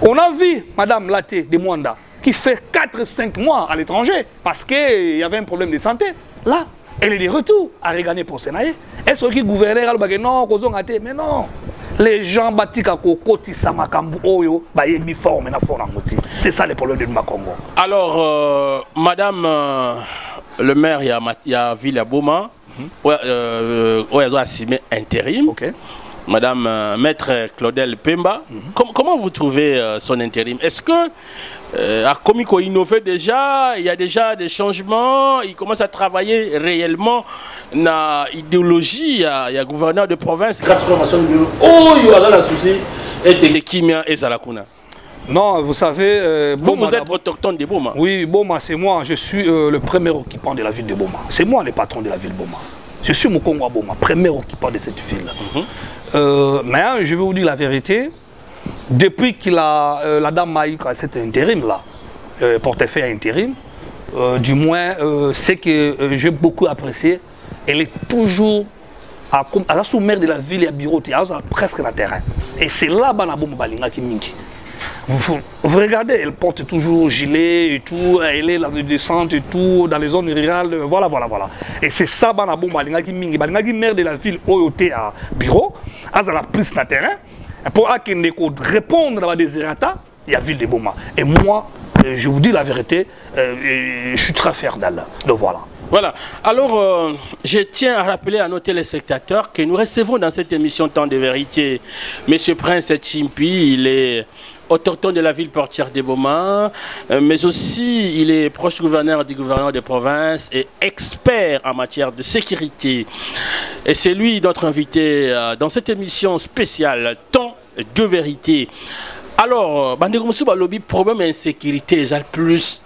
on a vu Madame Laté de Mwanda qui fait 4-5 mois à l'étranger parce qu'il y avait un problème de santé. Là, elle est de retour à regarder pour Sénaï. Est-ce que le gouverneur a dit non, mais non. Les gens bâtis à Kokoti Samakambu Oyo, c'est ça le problème de Makongo. Alors, Madame le maire, il y a Ville à Boma, où elle a assumé intérim. Okay. Madame Maître Claudel Pemba, comment vous trouvez son intérim? Est-ce que à Komiko innové déjà, il y a déjà des changements, il commence à travailler réellement dans l'idéologie, il y a gouverneur de province, non, vous savez... vous êtes autochtone de Boma. Oui, Boma, c'est moi. Je suis le premier occupant de la ville de Boma. C'est moi le patron de la ville de Boma. Je suis Mukongo à Boma, premier occupant de cette ville. Mais je vais vous dire la vérité. Depuis que la dame Maïk a cet intérim-là, portefeuille intérim, du moins, c'est que j'ai beaucoup apprécié. Elle est toujours à la sous-maire de la ville et à bureau, presque dans le terrain. Et c'est là-bas qui mingi. Vous regardez, elle porte toujours gilet et tout, elle est là de descente et tout, dans les zones rurales, voilà. Et c'est ça, qui mingi. Maire de la ville, Oyote à bureau, à la prise dans le terrain, pour répondre à des errata, il y a ville de Boma. Et moi, je vous dis la vérité, je suis très fier d'elle. Donc voilà. Voilà. Alors, je tiens à rappeler à nos téléspectateurs que nous recevons dans cette émission Temps de Vérité M. Prince Chimpi, il est autochtone de la ville portière de Boma, mais aussi il est proche gouverneur du gouverneur de province et expert en matière de sécurité. Et c'est lui notre invité dans cette émission spéciale Temps de Vérité. Alors, le problème d'insécurité est le plus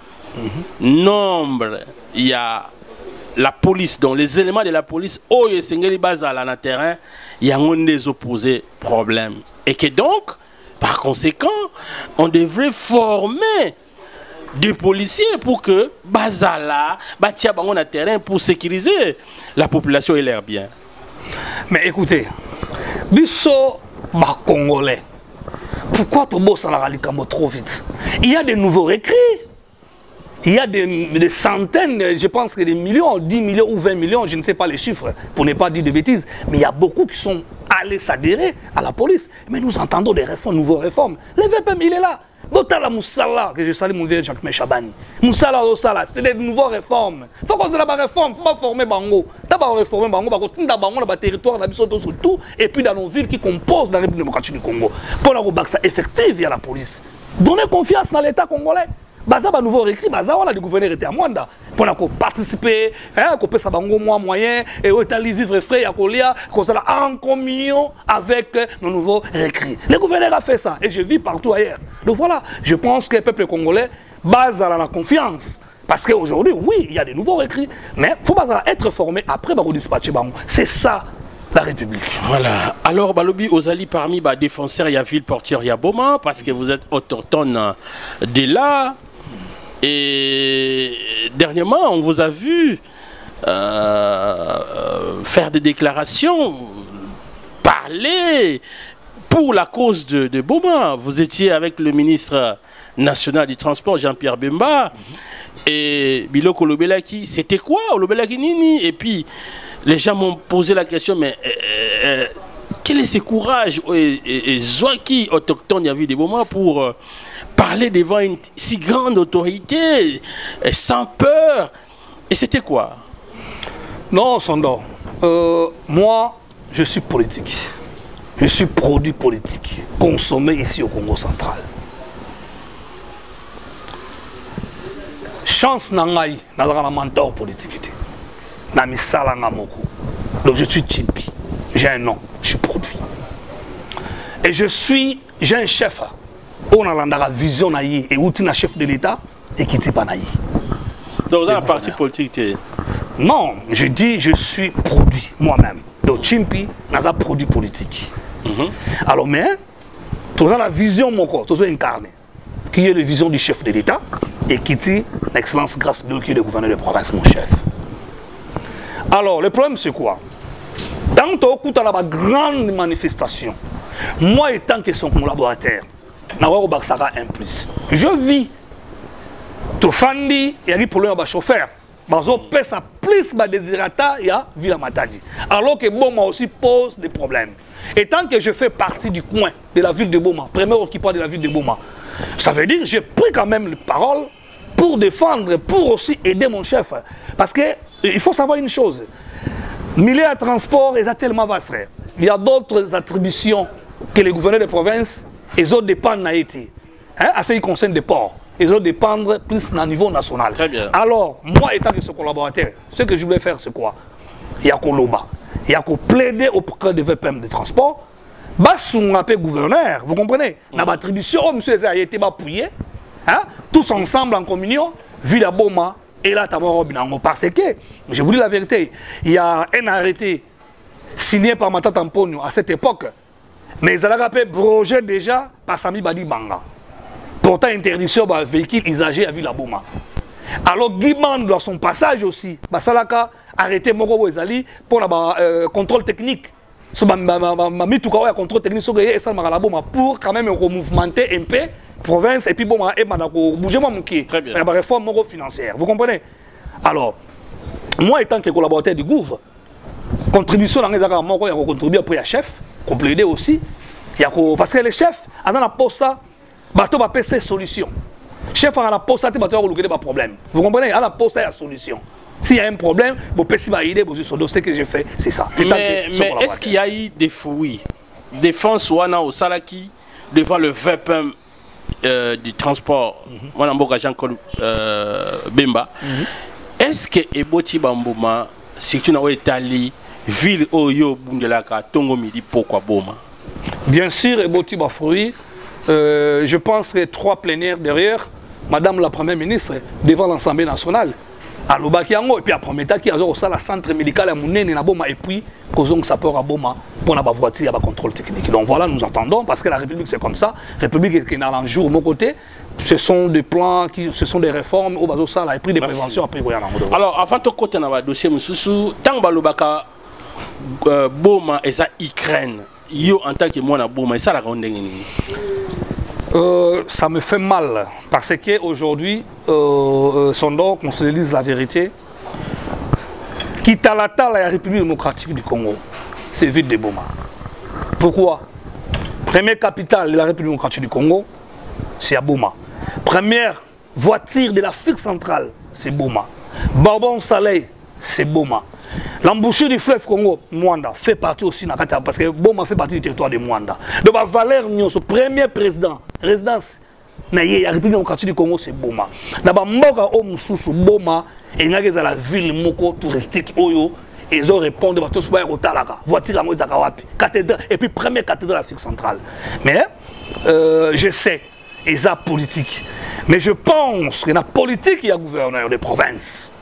nombre. Il y a la police, donc les éléments de la police, dans le terrain, il y a des opposés problèmes. Et que donc, par conséquent, on devrait former des policiers pour que Bazala, le terrain pour sécuriser la population et l'air bien. Mais écoutez, Bisso, Congolais, pourquoi tu bosses à la trop vite? Il y a des nouveaux recrues. Il y a des centaines, je pense que des millions, 10 millions ou 20 millions, je ne sais pas les chiffres, pour ne pas dire de bêtises, mais il y a beaucoup qui sont allés s'adhérer à la police. Mais nous entendons des réformes, nouvelles réformes. Le VPM, il est là. Botala Moussala, que je salue mon vieux Jacques Chabani. Moussala, c'est des nouvelles réformes. Il faut qu'on se la réforme, il ne faut pas former Bango. D'abord réformer Bango, parce que Bango, dans le territoire, surtout, et puis dans nos villes qui composent la République démocratique du Congo. Pour la ça effective, il y a la police. Donnez confiance dans l'État congolais. Baza ba nouveau récrit, baza wala le gouverneur était à Mwanda pour participer, qu'on peut savoir moyen et aller vivre frais à Kolia, qu'on soit en communion avec nos nouveaux récrits. Le gouverneur a fait ça et je vis partout ailleurs. Donc voilà, je pense que le peuple congolais base à la confiance. Parce qu'aujourd'hui, oui, il y a des nouveaux récrits, mais il faut être formé après dispatcher. C'est ça. La République. Voilà. Alors, Balobi, Ozali, parmi les défenseurs, il y a Ville Portière, il y a Boma, parce que vous êtes autochtone de là. Et dernièrement, on vous a vu faire des déclarations, parler pour la cause de Boma. Vous étiez avec le ministre national du Transport, Jean-Pierre Bemba, et Biloko Olobelaki. C'était quoi Olobelaki Nini? Et puis, les gens m'ont posé la question, mais quel est ce courage et Zouaki, autochtone, il y a vu des moments pour parler devant une si grande autorité, sans peur. Et c'était quoi? Non, Sondor. Moi, je suis politique. Je suis produit politique, consommé ici au Congo central. Chance Nangaï, dans un mentor politique. Donc je suis Chimpi, j'ai un nom, je suis produit. Et j'ai un chef, on a la vision et où tu es chef de l'État et qui t'y pas naï. Donc vous avez un parti politique? Non, je dis je suis produit moi-même. Donc Chimpi n'a pas produit politique. Alors mais, tu as la vision mon corps, tu as incarné. qui est la vision du chef de l'État, et qui dit l'excellence Grace Bilo, qui est le gouverneur de province, mon chef. Alors, le problème, c'est quoi? Dans ton coup, tu as la grande manifestation. Moi, étant que son collaborateur, je vis. Tu fandi, il y a des problèmes avec le chauffeur. Bazo pèse plus de désirata, il y a Villa Matadi. Alors que Boma aussi pose des problèmes. Et tant que je fais partie du coin de la ville de Boma, premier occupant de la ville de Boma, ça veut dire que j'ai pris quand même la parole pour défendre, pour aussi aider mon chef. Parce qu'il faut savoir une chose. Milieu à transport est tellement vaste. Il y a d'autres attributions que les gouverneurs de province, les autres dépendent d'Haïti. À ce qui concerne des ports. Ils ont dépendre plus au niveau national. Très bien. Alors, moi, étant que ce collaborateur, ce que je voulais faire, c'est quoi? Il y a qu'au loba. Il y a qu'au plaider au procureur de VPM de transport. Bassoun appelle gouverneur, vous comprenez? Dans l'attribution, monsieur Zé a été appuyé, tous ensemble en communion, Villa Boma et là, Tamaro Binango. Parce que, je vous dis la vérité, il y a un arrêté signé par Mata Tamponio à cette époque, mais ils avaient appelé broger déjà par Sami Badi Banga. Pourtant, interdiction des véhicules usagés à Villa Boma. Alors, Guimand, dans son passage aussi, Basalaka arrêté Moko Ezali pour le contrôle technique. Contrôle technique pour quand même remouvementer un peu province et puis bon, bouger mon qui la réforme financière. Vous comprenez? Alors, moi étant que collaborateur du gouvernement, contribution dans les accords, il y a contribué après le chef, compléter aussi. Parce que le chef, dans la poste, bateau va passer solution. Chef à la poste, il va avoir des problèmes. Vous comprenez? À la poste, il y a solution. S'il y a un problème, vous pouvez aider, ce que j'ai fait, c'est ça. Mais est-ce qu'il y a eu des fouilles, des défenses au Salaki devant le VPM du transport, Jean-Claude Bemba? Est-ce que Eboti Bamboma, si tu n'as pas été ville Oyo Bundelaka, Tongo Midi, pourquoi Boma? Bien sûr, Eboti Bafroui, je pense que 3 plénières derrière, Madame la Première ministre, devant l'Assemblée nationale. À l'Obakiango, et puis après, il y a le centre médical à Mounene, et puis, Kozong Sapeur à Boma, pour la voiture, il y a contrôle technique. Donc voilà, nous entendons, parce que la République, c'est comme ça. La République qui est dans le jour, de mon côté, ce sont des plans, ce sont des réformes, au bas de ça, et puis des préventions, après, alors, avant de côté, dans le dossier, Moussoussou, tant que Boma et ça, Ukraine, yo en tant que moi, Boma, et ça, la ronde. Ça me fait mal parce qu'aujourd'hui, Sondor, qu'on se dise la vérité, Kitalata, la République démocratique du Congo, c'est ville de Boma. Pourquoi? Première capitale de la République démocratique du Congo, c'est à Boma. Première voiture de l'Afrique centrale, c'est Boma. Barbon Soleil, c'est Boma. L'embouchure du fleuve Congo, Mwanda, fait partie aussi, parce que Boma fait partie du territoire de Mwanda. Donc, Valère Nyonso, premier président, résidence, la République démocratique du Congo, c'est Boma. Dans Mboka Omususu, Boma, et il y a la ville moko touristique, Oyo, et ils ont répondu à tout ce au Talaka, voiture à Moïsakawapi, cathédrale, et puis première cathédrale de l'Afrique centrale. Mais, je sais, et ça politique. Mais je pense que la politique, il y a gouverneur de province.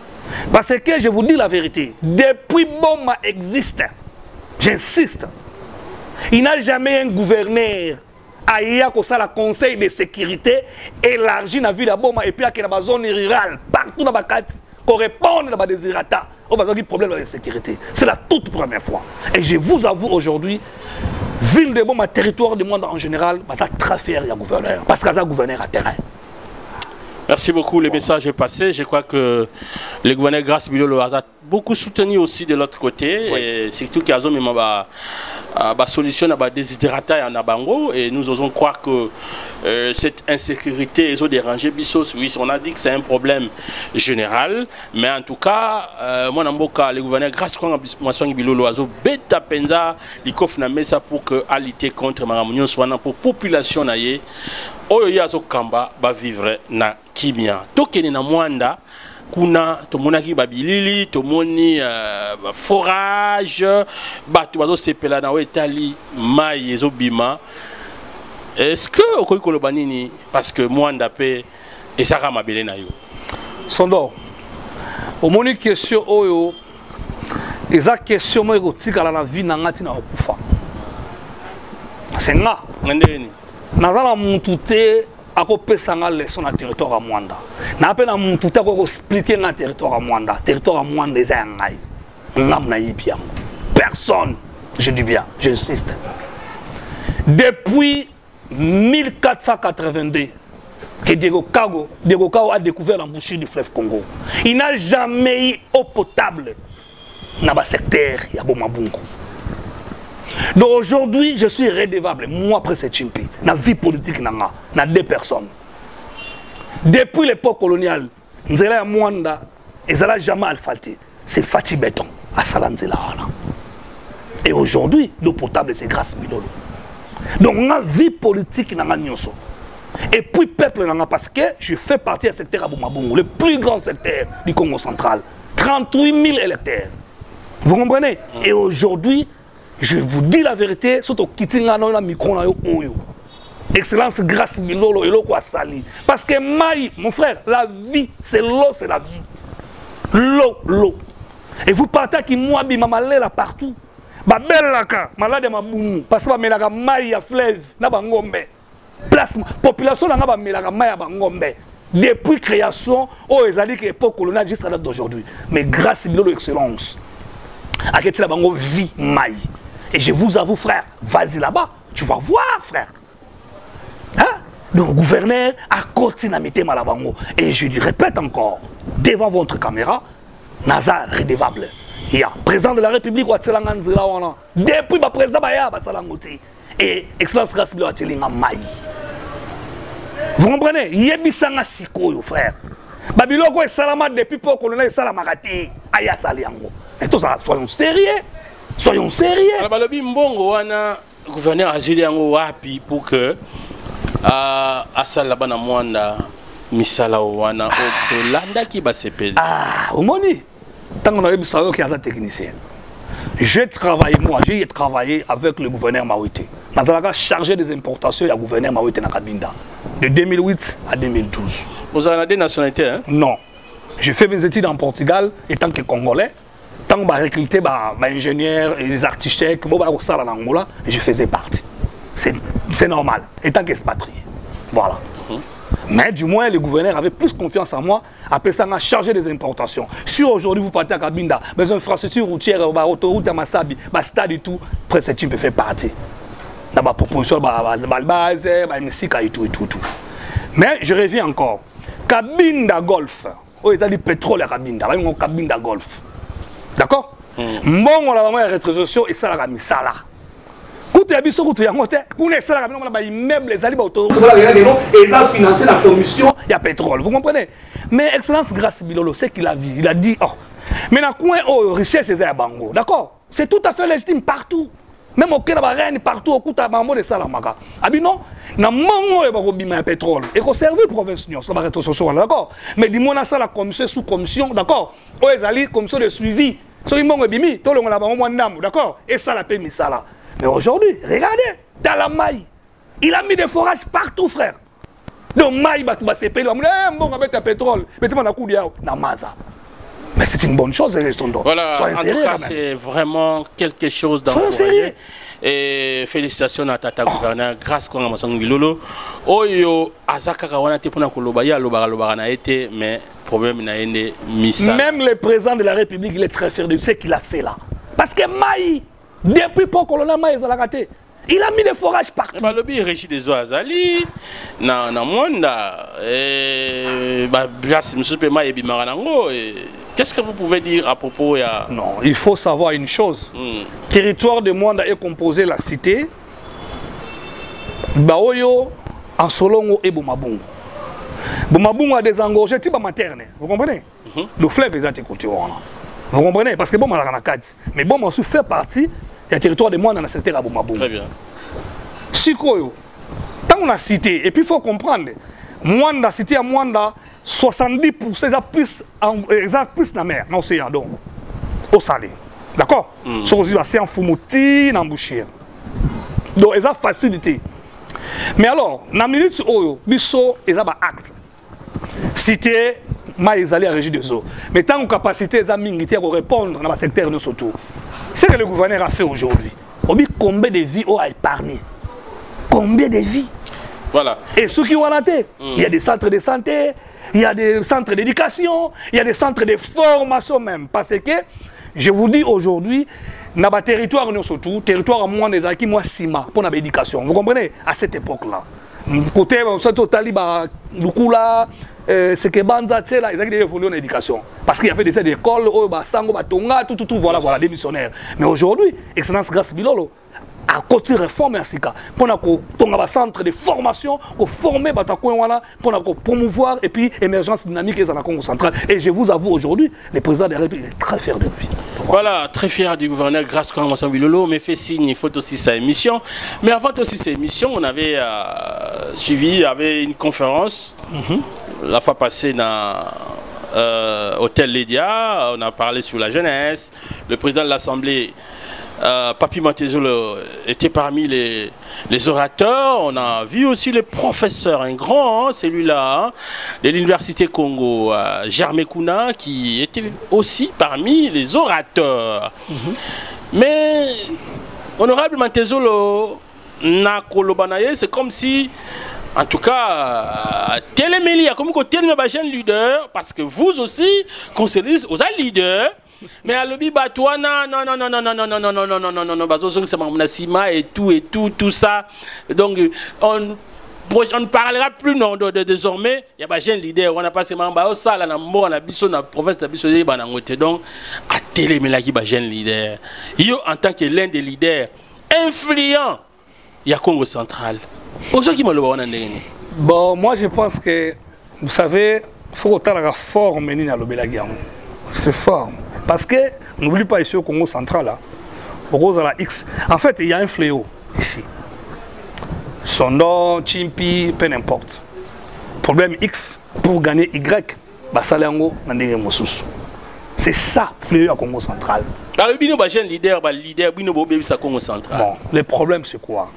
Parce que je vous dis la vérité, depuis Boma existe, j'insiste, il n'y a jamais un gouverneur à le conseil de sécurité élargi dans la ville de Boma et puis dans la zone rurale, partout dans la carte, qu'on réponde à la désirata, au problème de la sécurité. C'est la toute première fois. Et je vous avoue aujourd'hui, ville de Boma, territoire du monde en général, ça trafique le gouverneur, parce qu'il y a un gouverneur à terrain. Merci beaucoup, le message est passé. Je crois que le gouverneur Grace Bilo a beaucoup soutenu aussi de l'autre côté. Oui. Et surtout qu'il y a une solution à la déshydratation en Abango. Et nous osons croire que cette insécurité les a dérangé Bissos. Oui, on a dit que c'est un problème général. Mais en tout cas, moi, le gouverneur Grace Bilo a bêta penza l'ikof na mesa pour que à lutter contre Maramunion soit pour la population naïe. Oyo yazo kamba ba vivre na kimia tokeni na Mwanda kuna tomonaki babilili tomoni forage bato bazo sepela na wetali mai ezobima. Est-ce que okoki koloba nini parce que Mwanda pe esaka mabele na yo Sondor omoni question oyo eza question mo ekotikala na vie na ngati na okufa c'est nga ndeni nazala mutu te akopesanga leçon na territoire à Mwanda. Na pena muntu ta ko expliquer na territoire à Mwanda. Territoire à Mwanda eza ngai. Ngam na yibia. Personne, je dis bien, j'insiste. Depuis 1482 que Diego Cao a découvert l'embouchure du fleuve Congo. Il n'a jamais eu eau potable dans le secteur de Bomabungo. Donc aujourd'hui, je suis redevable, moi après cette chimpi, dans la vie politique, dans 2 personnes. Depuis l'époque coloniale, Nzela Mwanda et Zala Jama Al-Fati, c'est Fati Béton à Salanzela. Et aujourd'hui, l'eau potable, c'est grâce à Midolo. Donc, la vie politique, et puis, peuple, parce que je fais partie du secteur Abomabongo, le plus grand secteur du Congo central. 38 000 électeurs. Vous comprenez? Et aujourd'hui, je vous dis la vérité, surtout Kitinga na micro na yo. Excellence, grâce Milolo et l'eau sali. Parce que Maï, mon frère, la vie, c'est l'eau, c'est la vie. L'eau. Et vous partez qui moi, Bimamalé là partout. Ba belaka malade ma boumou parce que ba melaka mai ya fleuve na bangombe place population na ba melaka mai ya bangombe depuis création au ezali que époque coloniale jusqu'à date d'aujourd'hui mais grâce à l'excellence à que la bango vie mai et je vous avoue frère vas-y là-bas tu vas voir frère hein donc gouverneur a continué à mettre malabango et je lui répète encore devant votre caméra Nazar redevable. Il y a président de la République depuis le président et excellence Rasmilo a Maï. Vous comprenez? Il y a bisanga siko frère. Babiloko est salama depuis pour colonel Salamarati aya saliango. Et tout ça soyons sérieux. Soyons sérieux. Balobi mbongo wana gouverneur azili yango wapi pour que asala bana Mwanda misala wana otolanda ki basepeli. Ah, omoni. Tant qu'on avait besoin qu'il y a un technicien. J'ai travaillé avec le gouverneur Maouité. Nous avons chargé des importations et le gouverneur Maouité dans Kabinda. De 2008 à 2012. Vous avez des nationalités, hein? Non. J'ai fait mes études en Portugal étant que Congolais. Tant que j'ai recruté des ingénieurs et des architectes, je faisais partie. C'est normal, étant qu'expatrié. Voilà. Mais du moins, le gouverneur avait plus confiance en moi. Après ça, on a chargé des importations. Si aujourd'hui vous partez à Kabinda, mais une infrastructure routière, autoroute à Massabi, stade et tout, après cette team peut faire partie. Dans ma proposition, base, et tout. Mais je reviens encore. Kabinda Golf. Oh, il y a du pétrole à Kabinda. Il y a Kabinda Golf. D'accord? Bon, on a vraiment une rétrocession et ça, la mis ça là. Quand tu as vu ce que tu as monté, on est là, on a immeuble, les alibis autoroutes, et ils ont financé la commission, il y a pétrole. Vous comprenez? Mais Excellence Grâce Bilolo, c'est qu'il a vu, il a dit, oh, mais dans le coin, oh, richesse, c'est à Bango. D'accord? C'est tout à fait légitime partout. Même au Kenya, partout, au Kouta, Bambo de Salamaka. Ah bien non, dans le monde, il y a pétrole. Et qu'on servi province, ça va être social, d'accord? Mais dis-moi, on a ça la commission sous commission, d'accord? Oh, ils allaient commission de suivi. So, ils m'ont dit, tout le monde a d'accord? Et ça, la paix, mis ça là. Mais aujourd'hui, regardez, dans la maille, il a mis des forages partout, frère. Donc, maille, il va se payer, il va bon, on va mettre un pétrole, mettez-moi dans le coup d'yao, dans Maza. Mais c'est une bonne chose, les restons. Voilà, en tout cas, c'est vraiment quelque chose d'encouragé. Et félicitations à Tata Gouverneur, grâce à Masang Bilolo. Oyo, Azaka Kawana, Tipona Kolobaya, Lobara na été, mais problème n'a été mis. Même le président de la République, il est très fier de ce qu'il a fait là. Parce que maille, depuis pour colonel Maïs à la raté, il a mis des forages partout. Le lobby régit des Oazali, dans le monde, qu'est-ce que vous pouvez dire à propos? Non, il faut savoir une chose. Le territoire de Mwanda est composé de la cité, Baoyo, Ansolongo et Bomabungo. Bomabungo a désengorgé tout materne, vous comprenez? Le fleuve est côté. Vous comprenez? Parce que bon, mais bon, on fait partie du territoire de Mwanda dans le secteur à Bomabungo. Très bien. Sikoyo, tant on a cité, et puis il faut comprendre, Mwanda, cité à Mwanda, 70% exact plus la mer, dans l'océan, donc, au salé. D'accord? Sur l'océan Fumouti, dans Bouchir. Donc, ils ont facilité. Mais alors, dans la minute où ils ont acte, cité, ils allaient à régie des eaux. Mais tant qu'on capacité, ils ont répondre dans le secteur de Soto. C'est ce que le gouverneur a fait aujourd'hui. Combien de vies ont épargné? Combien de vies? Voilà. Et ceux qui ont raté, il y a des centres de santé, il y a des centres d'éducation, il y a des centres de formation même. Parce que, je vous dis aujourd'hui, dans le territoire, nous surtout, territoire à moins des acquis, moi, Sima, pour l'éducation. Vous comprenez? À cette époque-là. Côté, du coup là, c'est que Banza, ils ont évolué en éducation. Parce qu'il y avait des écoles, tout, voilà, des missionnaires. Mais aujourd'hui, Excellence Grâce Bilolo, à côté de réforme, pour un centre de formation, pour former, pour promouvoir et puis émergence dynamique dans la Congo centrale. Et je vous avoue aujourd'hui, le président de la République est très fier de lui. Voilà, très fier du gouverneur Grâce Kouangouassan Bilolo, mais fait signe, il faut aussi sa émission. Mais avant aussi sa émission, on avait suivi une conférence, la fois passée dans Hôtel Lédia, on a parlé sur la jeunesse, le président de l'Assemblée, Papi Mantezolo était parmi les orateurs. On a vu aussi le professeur, un grand, celui-là, de l'Université Congo, Germain Kouna, qui était aussi parmi les orateurs. Mais, honorable Mantezolo, c'est comme si, en tout cas, Télémélia, comme côté de ma jeune leader, parce que vous aussi, conseillez aux leaders. Mais à l'objet Batouana, non, et tout ça. Donc, on ne parlera plus non, désormais. Il y a pas jeune leader, on a passé au salle, on a biso, la province de biso, donc, à télé, mais là, il y a jeune leader. Yo, en tant que l'un des leaders influents, il y a Congo central. Bon, moi, je pense que, vous savez, il faut autant la forme, c'est fort. Parce que, n'oublie pas ici au Congo central, au Rose à la X, en fait, il y a un fléau ici. Son nom, Chimpi, peu n'importe. Problème X, pour gagner Y, Basalango, Nandé Moussous. C'est ça, fléau au Congo central. Alors, le bino jeune leader, bino bobé, ça Congo central. Bon, le problème c'est quoi?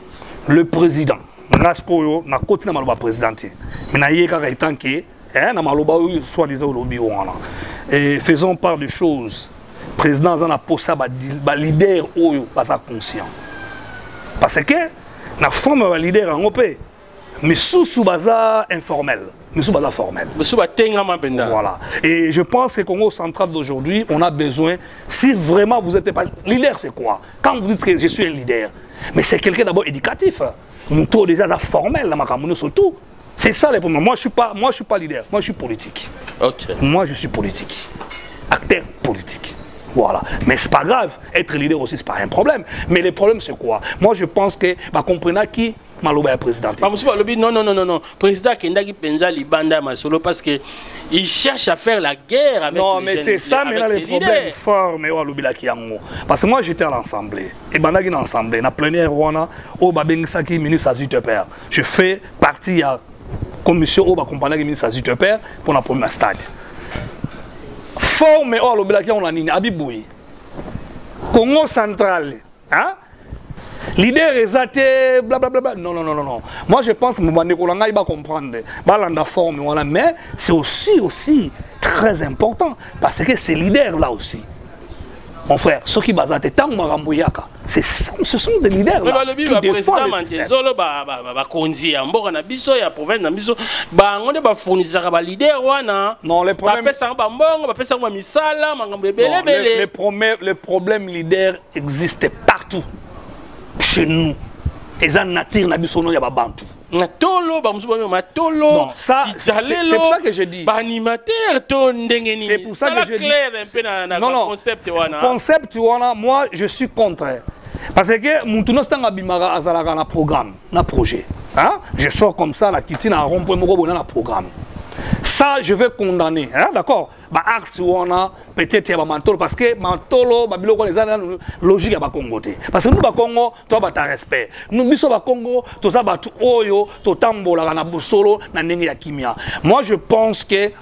Le président, Nasko, na côté na maloba président, mais na yeka kaitan ke, na maloba soi-disant au lobby et faisons part de choses. Le président a posé un leader qui est conscient. Parce que la forme de leader en OP, mais sous baza informel, mais sous baza formel. Voilà. Et je pense que le Congo central d'aujourd'hui, on a besoin, si vraiment vous n'êtes pas leader, c'est quoi? Quand vous dites que je suis un leader, mais c'est quelqu'un d'abord éducatif. Mon tour déjà formel, la macamoune surtout. C'est ça le problème. Moi, je ne suis pas leader. Moi, je suis politique. Okay. Moi, je suis politique. Acteur politique. Voilà. Mais ce n'est pas grave. Être leader aussi, ce n'est pas un problème. Mais le problème, c'est quoi? Moi, je pense que, comprenez qui Maloba est président. Non. Président Kendaki Penza Libanda Masolo parce qu'il cherche à faire la guerre avec non, mais c'est ça, mais là, le problème fort, mais parce que moi, j'étais à l'Assemblée. Et dans l'Assemblée, dans la plénière, au Babensaki, ministre Azutepère. Je fais partie à commission au compagnie de ministre Azutepère pour la première stade. Fort, mais le Belaki, on a nini, Abiboui. Congo central, hein? Leader exaté, blablabla. Non. Moi, je pense que il va comprendre. Mais c'est aussi très important parce que ces leaders-là aussi. Mon frère, ceux qui basent tant ce sont des leaders là, qui défendent le système. Non, le problème leader existe partout chez nous. Et ça nature na biso no ya babantu. Matolo non, ça c'est pour ça que je dis. Animateur to ndengeni. C'est pour ça que je dis. Clair un peu na concept wana. Concept wana, moi je suis contre. Parce que mutuno stanga bimara azalaka na programme, na projet. Hein? Je sors comme ça la kitine à rond-point moko na programme. Ça, je vais condamner, hein, d'accord? Peut-être Mantolo, parce que Mantolo, logique à Congo. Parce que nous, Congo, tu as respect. Nous, Congo, tu as Oyo, tu as Solo, Kimia. Moi, je pense que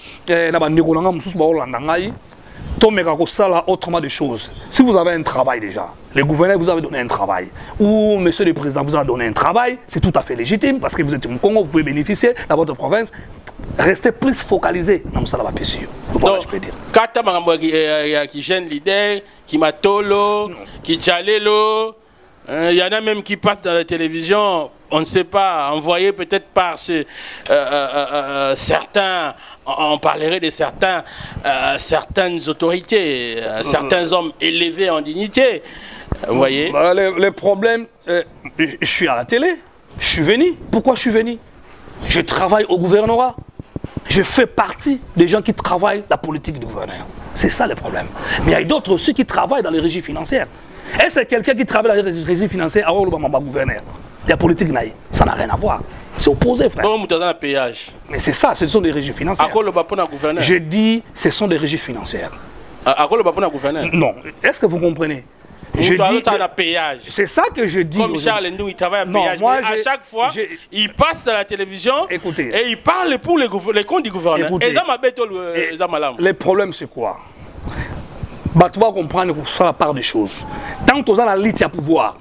autrement des choses. Si vous avez un travail déjà, le gouverneur vous avez donné un travail, ou monsieur le président vous a donné un travail, c'est tout à fait légitime, parce que vous êtes au Congo, vous pouvez bénéficier dans votre province. Restez plus focalisé dans ça va sûr. Voilà, je peux dire. Kata qui jeune leader, qui matolo, qui tchalelo, il y en a même qui passent dans la télévision on ne sait pas, envoyé peut-être par certains, on parlerait de certaines autorités, certains hommes élevés en dignité. Vous voyez? Les problèmes, je suis à la télé, je suis venu. Pourquoi je suis venu? Je travaille au gouvernorat. Je fais partie des gens qui travaillent la politique du gouverneur. C'est ça le problème. Mais il y a d'autres aussi qui travaillent dans les régies financières. Est-ce que quelqu'un qui travaille dans les régies financières a le gouverneur? La politique, ça n'a rien à voir. C'est opposé, frère. Mais c'est ça, ce sont des régies financières. Je dis, ce sont des régies financières. Non. Est-ce que vous comprenez? Je dis c'est ça que je dis. Comme Charles Ndou, il travaille à péage. Moi, à chaque fois, il passe dans la télévision et il parle pour les comptes du gouvernement. Le problème, c'est quoi? Tu dois comprendre que c'est la part des choses. Tant que tu as la lutte à pouvoir,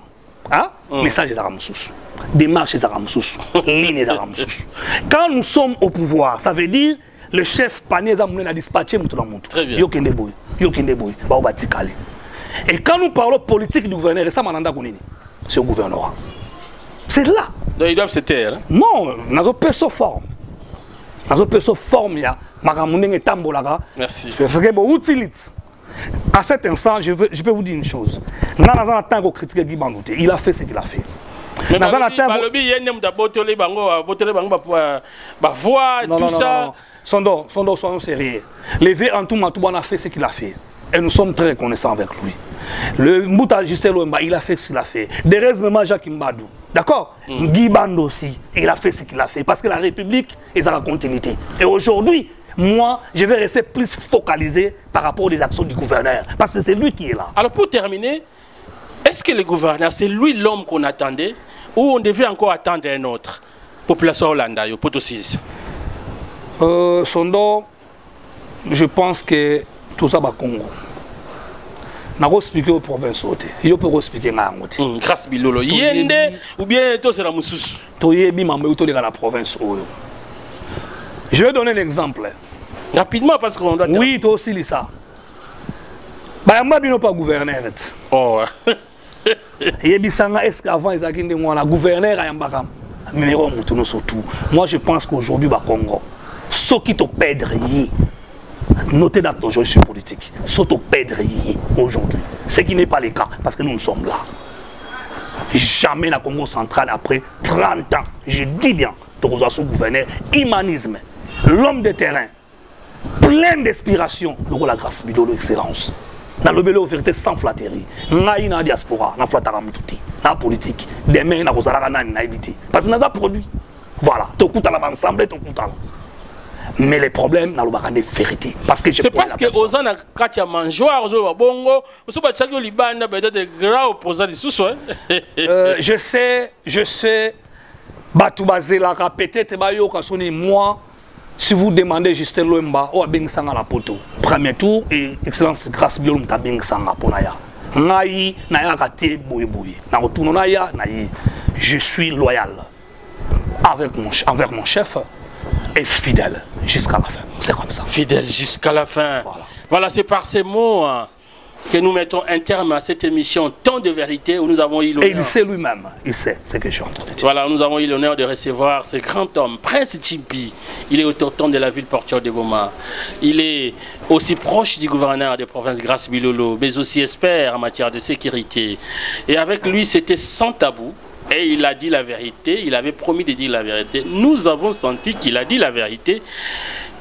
message est à Ramsous, démarche est à Ramsous, ligne est à Ramsous. Quand nous sommes au pouvoir, ça veut dire le chef panier a dispatché tout le monde. Très bien. Et quand nous parlons politique du gouverneur, c'est au gouvernorat. C'est là. Donc ils doivent se taire. Hein? Non, nous avons forme. Nous avons forme. Merci. Parce que à cet instant, je peux vous dire une chose. Il a fait ce qu'il a fait. Mais tout ça. Soyons sérieux. Levé en tout Matouban a fait ce qu'il a fait. Et nous sommes très reconnaissants avec lui. Le Mouta Justin Loemba, il a fait ce qu'il a fait. Derez Mema Jacques Mbadou. D'accord? Guy Band aussi, il a fait ce qu'il a fait. Parce que la République est à la continuité. Et aujourd'hui, moi, je vais rester plus focalisé par rapport aux actions du gouverneur. Parce que c'est lui qui est là. Alors pour terminer, est-ce que le gouverneur, c'est lui l'homme qu'on attendait? Ou on devait encore attendre un autre? Population Hollanda, yo Potosí. Sondo, je pense que tout ça va Congo. Je vais expliquer aux provinces. Je peux expliquer à Angote. Grâce Bilolo. Yende ou bien tout c'est la Moussous. La province. Je vais donner un exemple. Rapidement parce qu'on doit. Oui, toi aussi, ça. Je ne suis pas gouverneur. Oh. Est-ce qu'avant, ils avaient un gouverneur à moi, je pense qu'aujourd'hui, au Congo, ceux qui te perdent, notez date aujourd'hui, je suis politique, ceux qui te perdent aujourd'hui, ce qui n'est pas le cas, parce que nous sommes là. Jamais la Congo centrale, après 30 ans, je dis bien, tu as ce gouverneur, humanisme, l'homme de terrain, plein d'inspiration, la grâce de l'excellence. Dans le bel vérité sans flatterie. Naï na diaspora, na flattara mututi, na politique. Demain na rozala na naïvité. Parce que nous avons produit. Voilà. Tu écoutes à l'ensemble, tu écoutes à mais les problèmes na l'obara de vérité. Parce que c'est parce que aux ans quand tu as mangé, aux bongo, aux pas chaque libanda peut-être des grands opposants du sous. Je sais. Batu bazela peut-être bayo kasoni moi. Si vous demandez Justin Loemba, ou Abeng Sanga la poto, premier tour et excellence grâce biolum ta Beng Sanga ponaya. Ngai naya kate boye. Na retourno naya nayi. Je suis loyal envers mon chef et fidèle jusqu'à la fin. C'est comme ça. Fidèle jusqu'à la fin. Voilà, c'est par ces mots que nous mettons un terme à cette émission Temps de vérité où nous avons eu l'honneur. Et il sait lui-même, il sait ce que je suis en train de dire. Voilà, nous avons eu l'honneur de recevoir ce grand homme, Prince Tchipi. Il est autochtone de la ville portuaire de Goma. Il est aussi proche du gouverneur de province Grace Bilolo, mais aussi expert en matière de sécurité. Et avec lui, c'était sans tabou. Et il a dit la vérité, il avait promis de dire la vérité. Nous avons senti qu'il a dit la vérité.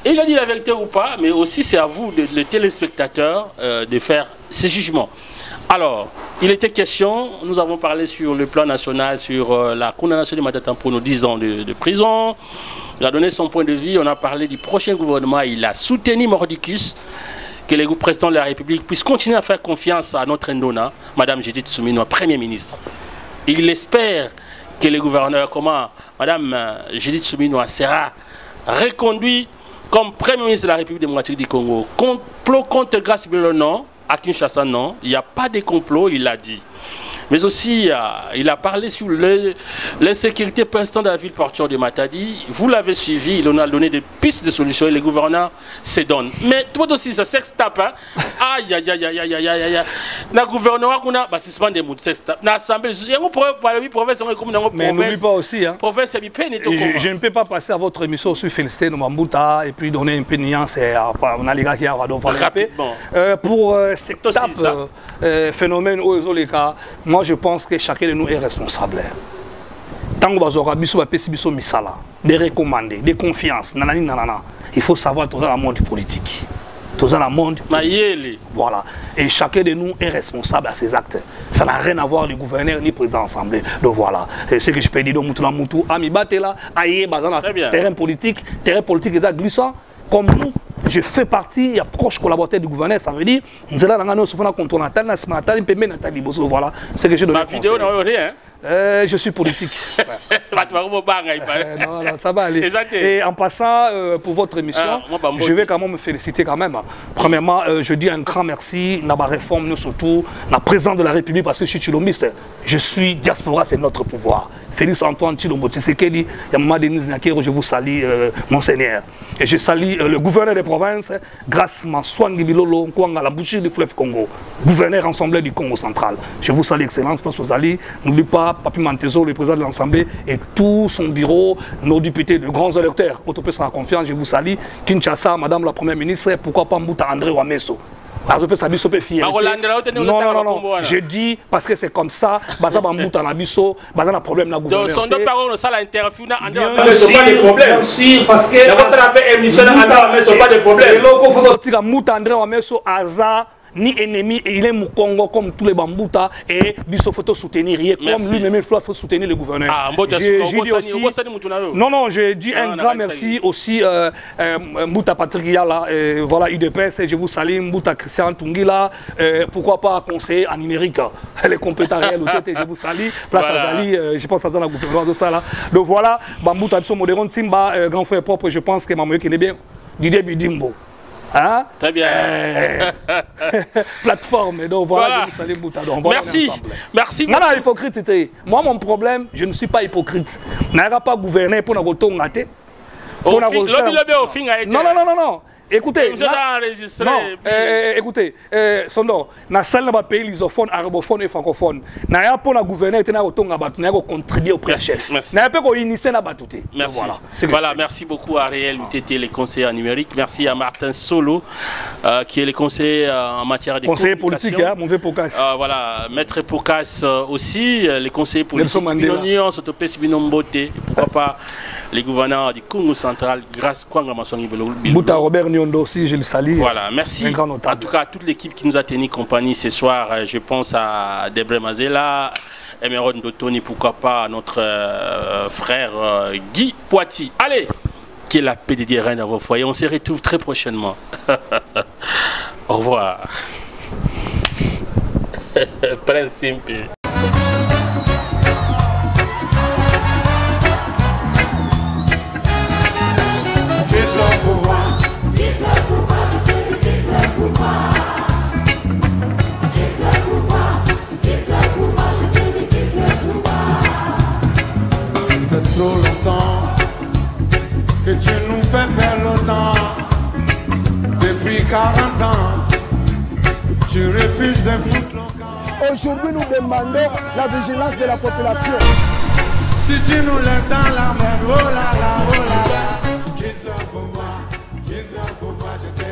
Et il a dit la vérité ou pas, mais aussi c'est à vous, les téléspectateurs, de faire ces jugements. Alors, il était question, nous avons parlé sur le plan national, sur la condamnation de Matata pour nos 10 ans de prison. Il a donné son point de vue, on a parlé du prochain gouvernement, il a soutenu Mordicus, que le président de la République puisse continuer à faire confiance à notre Ndona, Madame Judith Suminwa, Premier ministre. Il espère que le gouverneur, Madame Judith Suminwa sera reconduit comme Premier ministre de la République démocratique du Congo. Complot contre Grace Bilolo, non. À Kinshasa, non. Il n'y a pas de complot, il l'a dit. Mais aussi, il a parlé sur l'insécurité persistante de la ville portuaire de Matadi. Vous l'avez suivi, il en a donné des pistes de solutions et les gouverneurs se donnent. Mais tout aussi, ça s'extape. Aïe, aïe, aïe, aïe, aïe, aïe, aïe, aïe. Le gouvernement, c'est pas des mots de s'extape. L'Assemblée, mais n'oublie pas aussi, hein. Je ne peux pas passer à votre émission sur féliciter Nomambuta et puis donner un peu de nuance on a les gars qui ont rapidement. Pour cette phénomène moi je pense que chacun de nous est responsable. Tant que vous avez misala, des recommandés, des confiances, il faut savoir tout dans le monde politique. Tout dans le monde. Voilà. Et chacun de nous est responsable à ses actes. Ça n'a rien à voir le gouverneur ni le président de l'Assemblée. Donc voilà. Ce que je peux dire, terrain politique est glissant. Comme nous, je fais partie, proche collaborateur du gouverneur, ça veut dire, nous allons contre Nathalie, voilà. C'est que je donne. Ma vidéo n'a rien. Je suis politique. Non, ça va aller. Et en passant pour votre émission, je vais quand même me féliciter quand même. Premièrement, je dis un grand merci à la réforme, nous surtout, la présidente de la République, parce que je suis chilomiste. Je suis diaspora, c'est notre pouvoir. Félix Antoine Chilombo Tshisekedi, Yamama Denise Nyakero, je vous salue, monseigneur. Et je salue le gouverneur des provinces, grâce à Maswangi Bilolo, à la bouche du fleuve Congo, gouverneur ensemble du Congo central. Je vous salue, Excellence, parce que vous allez, n'oubliez pas, Papi Mantezo, le président de l'Assemblée, et tout son bureau, nos députés, de grands électeurs, autopée sera confiance, je vous salue. Kinshasa, Madame la Première ministre, pourquoi pas Mbouta André Wameso. Non, je dis parce que c'est comme ça, Baza Bambouta Nabiso, Baza a problème dans le gouvernement. Son deux paroles, ça l'interview, pas de problème. Merci, parce que. Ça fait émission, pas de problème. Et là, il faut que Mbouta André Wameso, Aza. Ni ennemi, et il est au Congo comme tous les Bambouta et il faut soutenir. Comme lui-même, il faut soutenir le gouverneur. Non, je dis un grand merci aussi Mbouta Patrick Yala, voilà, UDPS, je vous salue, Mbouta Christian Tungila, pourquoi pas conseiller en numérique. Elle est compétente réelle, je vous salue. Place Azali, je pense à la gouverneur de ça là. Donc voilà, Bambouta Modéron Timba, grand frère propre, je pense que Mamoye qui est bien. Didier Bidimbo. Hein? Très bien. Plateforme. Donc voilà, merci. Merci. Non, hypocrite. Moi, mon problème, je ne suis pas hypocrite. Je n'aurai pas gouverné pour nous gâter. Non. Écoutez, écoutez, Sondor, na salle na pays lusophone, arabophone et francophone. Na ya pour na gouverner tena otonga batu na contribuer au chef. Na pas ko initier na batuté. Merci. Voilà, merci beaucoup à Ariel UTT, les conseillers en numérique. Merci à Martin Solo qui est le conseiller en matière de conseiller politique, hein, mon vieux Pocas. Voilà, maître Pocas aussi, les conseillers politiques Binonion, Sotopé Binomboté, pourquoi pas les gouverneurs du Congo central grâce Kwanga Masongi Mbouta Robert Nyondo aussi, je le salue. Voilà, merci. En tout cas, toute l'équipe qui nous a tenu compagnie ce soir, je pense à Debre Mazela, Emerald Ndotoni, pourquoi pas notre frère Guy Poiti. Allez, qui est la paix des reines à vos foyers. On se retrouve très prochainement. Au revoir. Principe. Trop longtemps que tu nous fais perdre le temps. Depuis 40 ans, tu refuses de foutre le camp. Aujourd'hui, nous demandons la vigilance de la population. Si tu nous laisses dans la merde, oh là là, oh là là. Quitte le pouvoir,